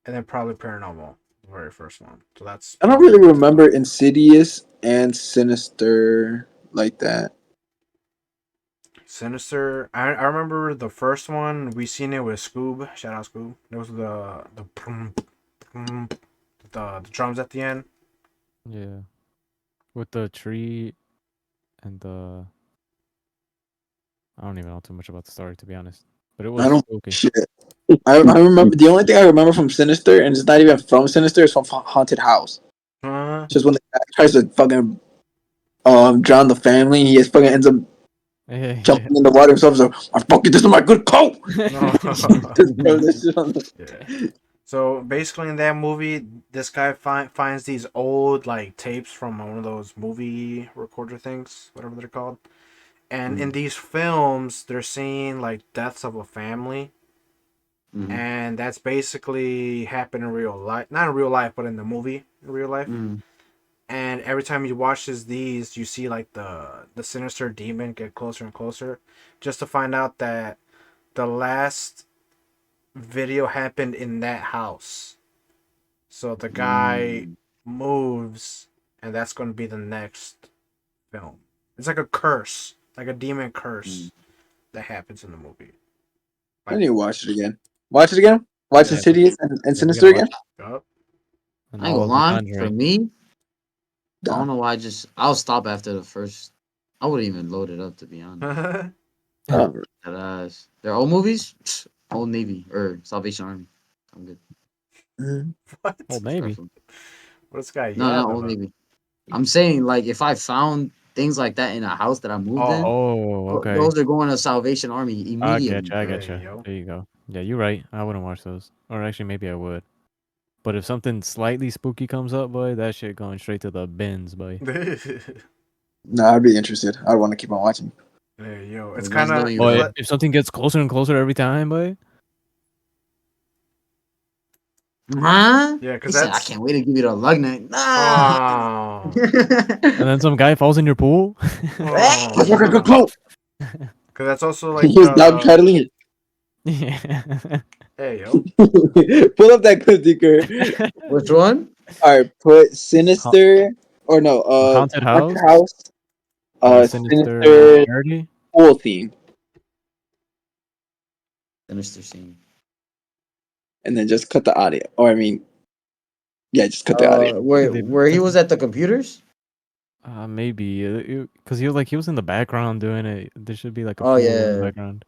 and then probably Paranormal, the very first one. So that's I don't probably really my top. remember Insidious and Sinister like that. Sinister. I remember the first one. We seen it with Scoob. Shout out Scoob. There was the drums at the end. Yeah. With the tree and the I don't even know too much about the story to be honest. But it I was don't spooky. shit. I remember the only thing I remember from Sinister, and it's not even from Sinister, is from Haunted House. Just when the guy tries to fucking drown the family, he just fucking ends up Yeah, yeah. jumping in the water himself. So I fucking this is my good coat. No. Just throw this shit on the- Yeah. So basically, in that movie, this guy finds these old like tapes from one of those movie recorder things, whatever they're called. And in these films, they're seeing like deaths of a family, mm-hmm. and that's basically happened in real life. Not in real life, but in the movie in real life. Mm-hmm. And every time you watch these, you see like the sinister demon get closer and closer, just to find out that the last video happened in that house. So the guy moves, and that's going to be the next film. It's like a curse, like a demon curse that happens in the movie. I need to watch it again. Watch it again. Watch Yeah, Insidious and yeah, we Sinister gotta watch again. Yup. and I ain't all gonna of the lie. For Conjuring. me, I don't Done. know why. I'll stop after the first. I wouldn't even load it up to be honest. That ass. They're old movies. Old Navy or Salvation Army. I'm good. What? Old Navy. Respectfully. What's this guy No, not yapping Old about? Navy. I'm saying like if I found things like that in a house that I moved in, Oh, Oh, okay. those are going to Salvation Army I immediately. get you. I there get you you. go. There you go. Yeah, you're right. I wouldn't watch those. Or actually, maybe I would. But if something slightly spooky comes up, boy, that shit going straight to the bins, boy. No, I'd be interested. I'd want to keep on watching. There you go. It's Like, kind that's of literally it's Boy, like, let. if something gets closer and closer every time, boy, huh? Yeah, He because said, I that's. can't wait to give you the lug night. Nah. Oh, and then some guy falls in your pool. I fucking good oh. coat. Cause that's also He like was dog paddling. Yeah. hey yo. Pull up that clip, Dicker. Which one? All right, put Ha- Sinister or no, Haunted Haunted House House, or Sinister Sinister Charity? full theme, Sinister Scene. and then just cut the audio. Or I mean, yeah, just cut the audio. Where he was at the computers? Maybe because he was in the background doing it. There should be like a Oh fool in the yeah. background.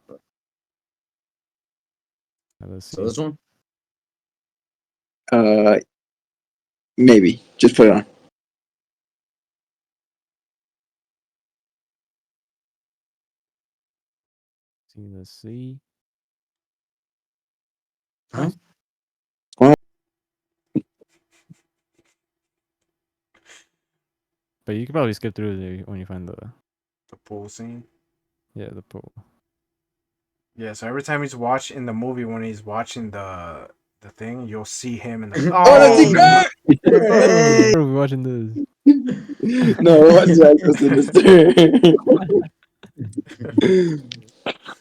Let's So see. this one? Uh, maybe just put it on. Let's see. Huh? But you could probably skip through there when you find The pool scene. the pool. Yeah, so every time he's watching the movie, when he's watching the thing, you'll see him in the. Oh, that's Oh, Dicker! Bro, we watching this. No, what's that? Sinister.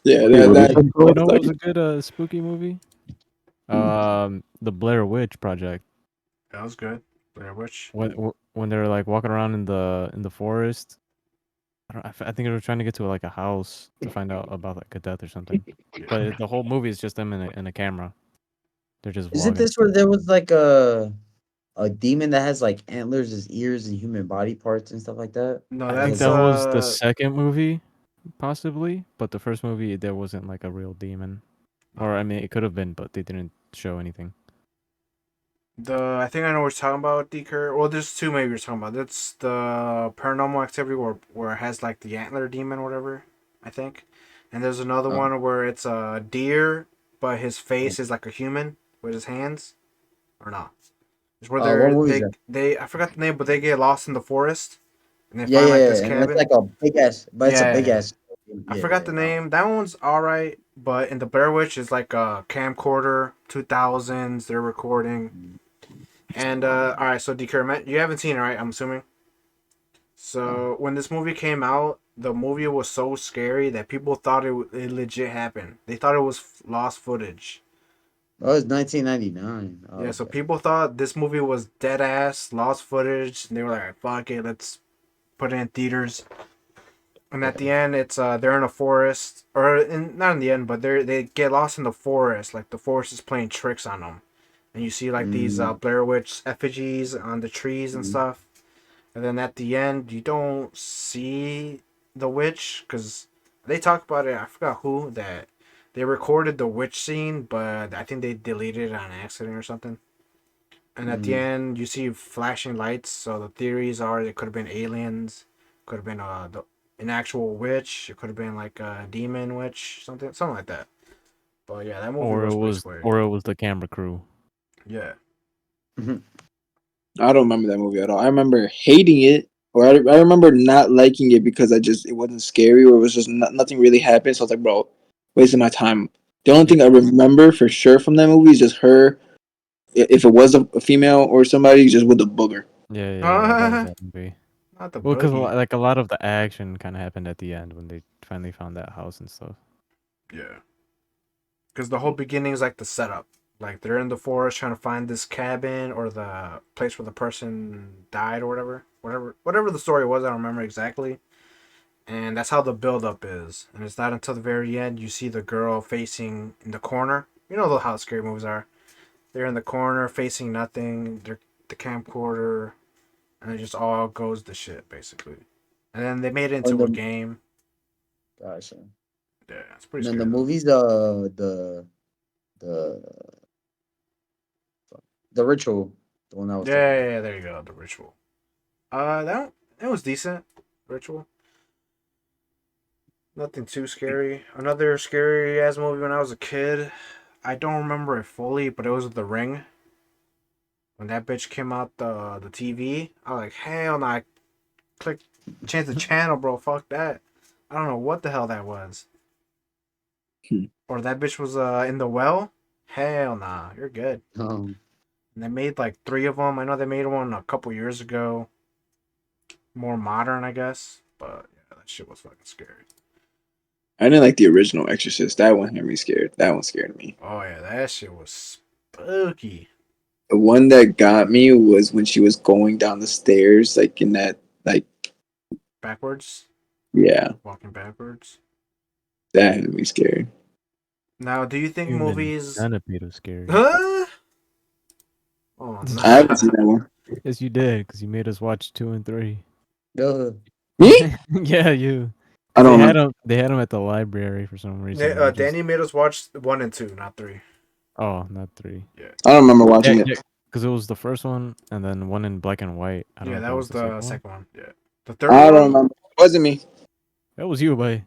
Yeah, Wait, what that. was it You called? know what was a good spooky movie? The Blair Witch Project. that was good. Blair Witch. When they're like walking around in the forest. I think they were trying to get to like a house to find out about like a death or something. But the whole movie is just them in a camera. They're just Isn't vlogging. this where there was like a demon that has like antlers as ears and human body parts and stuff like that? No, I think that's Was that was the second movie, possibly. But the first movie, there wasn't like a real demon. Or I mean, it could have been, but they didn't show anything. I think I know what you're talking about, Deker. Well, there's two maybe you're talking about. That's the Paranormal Activity where it has like the antler demon or whatever, I think. And there's another oh, one where it's a deer, but his face is like a human with his hands, or not. It's where what movie is that? they I forgot the name, but they get lost in the forest and they Yeah, find like this and it's cabin. like a big ass, but it's a big Yeah, ass. I Yeah, forgot the that one. name. That one's all right, but in the Blair Witch is like a camcorder, 2000s. They're recording, and all right. So Deker, you haven't seen it, right? I'm assuming. Oh, So when this movie came out, the movie was so scary that people thought it legit happened. They thought it was lost footage. oh, it's 1999. Oh, Yeah, so okay. people thought this movie was dead ass lost footage. And they were like, "Fuck it, let's put it in theaters." And at the end, it's they're in a forest, not in the end, but they get lost in the forest. Like the forest is playing tricks on them, and you see like these Mm, Blair Witch effigies on the trees and mm, stuff. And then at the end, you don't see the witch because they talk about it. I forgot who that they recorded the witch scene, but I think they deleted it on accident or something. And at the mm, end, you see flashing lights. So the theories are it could have been aliens, could have been an actual witch. It could have been like a demon witch, something like that. But yeah, that movie was pretty scary. Or it was the camera crew. Yeah. mhm. I don't remember that movie at all. I remember hating it, or I remember not liking it because it wasn't scary, or it was just nothing really happened. So I was like, bro, wasting my time. The only Yeah, thing I remember for sure from that movie is just her. If it was a female or somebody, just with a booger. yeah. That was that movie. Not the Well, because boogie. like a lot of the action kind of happened at the end when they finally found that house and stuff. Yeah. Because the whole beginning is like the setup. Like they're in the forest trying to find this cabin or the place where the person died or whatever the story was. I don't remember exactly. And that's how the build up is. And it's not until the very end you see the girl facing in the corner. You know how scary movies are. They're in the corner facing nothing. They're the camcorder, and it just all goes to shit basically. And then they made it And into a the game. Gotcha. Yeah, it's pretty And then the scary though. movies, the the ritual, the one I was talking about. Yeah, there you go. The ritual. That was decent. Ritual. Nothing too scary. Another scary ass movie when I was a kid. I don't remember it fully, but it was The Ring. When that bitch came out the TV, I was like, hell no! I click change the channel, bro. Fuck that. I don't know what the hell that was. Hmm. Or that bitch was in the well. Hell nah, you're good. Um, And they made like three of them. I know they made one a couple years ago. More modern, I guess. But yeah, that shit was fucking scary. I didn't like the original Exorcist. That one had me scared. That one scared me. Oh yeah, that shit was spooky. The one that got me was when she was going down the stairs, like in that, like, Backwards, yeah, walking backwards. that had me scared. Now, do you think Human movies? centipede was scary. Huh? Oh I haven't seen no. that one. Yes, you did, because you made us watch 2 and 3. Me? Yeah, you. I Because don't remember. they had them at the library for some reason. Yeah, We just Danny made us watch 1 and 2, not 3. not 3. Yeah, I don't remember Yeah, watching it. yeah, because it was the first one and then one in black and white. I don't yeah, know if that that was was the the second one. second one. Yeah, the third I don't one. remember. It wasn't me. That was you, boy.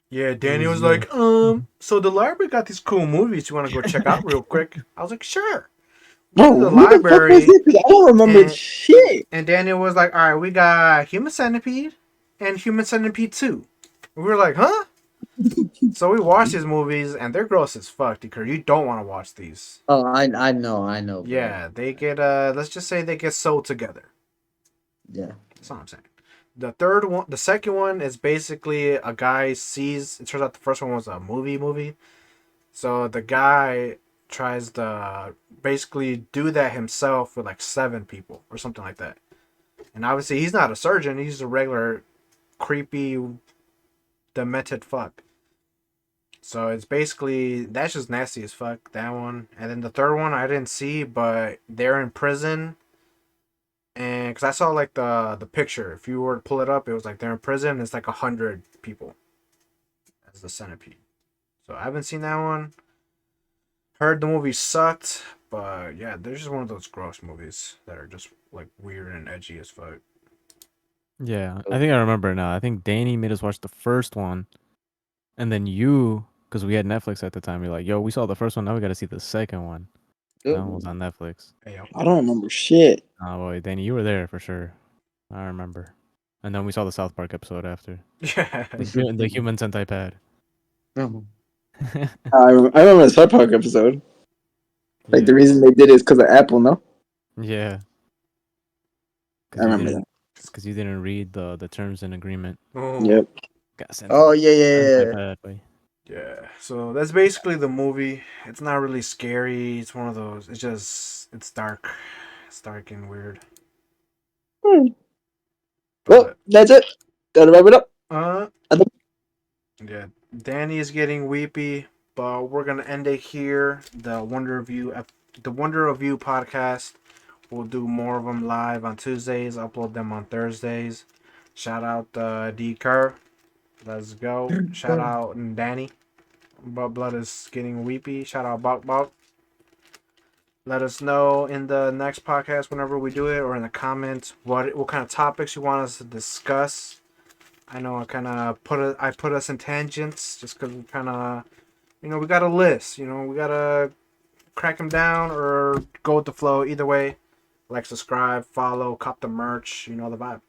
Yeah, Danny was was you. like, so the library got these cool movies you want to go check out real quick. I was like, sure. Go Bro, to the who the fuck was library, it? 'Cause I don't remember and shit. Daniel was like, all right, we got Human Centipede and Human Centipede 2. And we were like, huh? So we watched these movies, and they're gross as fuck, because you don't want to watch these. Oh, I know, bro. Yeah, they get, let's just say they get sold together. Yeah. That's what I'm saying. The second one is basically a guy sees, it turns out the first one was a movie. So the guy tries to basically do that himself with like 7 people or something like that. And obviously he's not a surgeon, he's a regular creepy demented fuck. So it's basically, that's just nasty as fuck, that one. And then the third one I didn't see, but they're in prison. And because I saw like the picture, if you were to pull it up, it was like they're in prison. It's like 100 people as the centipede. So I haven't seen that one. Heard the movie sucked, but yeah, there's just one of those gross movies that are just like weird and edgy as fuck. Yeah, I think I remember now. I think Danny made us watch the first one, and then you, because we had Netflix at the time, you're like, "Yo, we saw the first one. Now we got to see the second one." That one was on Netflix. Hey, yo. I don't remember shit. Oh boy, Danny, you were there for sure. I remember. And then we saw the South Park episode after Yeah. the human centipede. Oh. I remember the South Park episode. Like, the Yeah, reason they did it is because of Apple, no? yeah. I remember that. Because you didn't read the terms and agreement. Oh, Yep. Got sent Oh yeah. centipede, boy. yeah. So that's basically the movie. It's not really scary. It's one of those. It's dark. It's dark and weird. Well, But that's it. Gotta wrap it up. uh, I think- yeah. Danny is getting weepy, but we're gonna end it here. The Wonder Review podcast. We'll do more of them live on Tuesdays. Upload them on Thursdays. Shout out D Kerr. Let's go. Shout out Danny. But blood is getting weepy. Shout out Bok Bok. Let us know in the next podcast whenever we do it, or in the comments what kind of topics you want us to discuss. I know I put us in tangents just because we kind of, we got a list. We gotta crack them down or go with the flow. Either way, like, subscribe, follow, cop the merch. You know the vibe.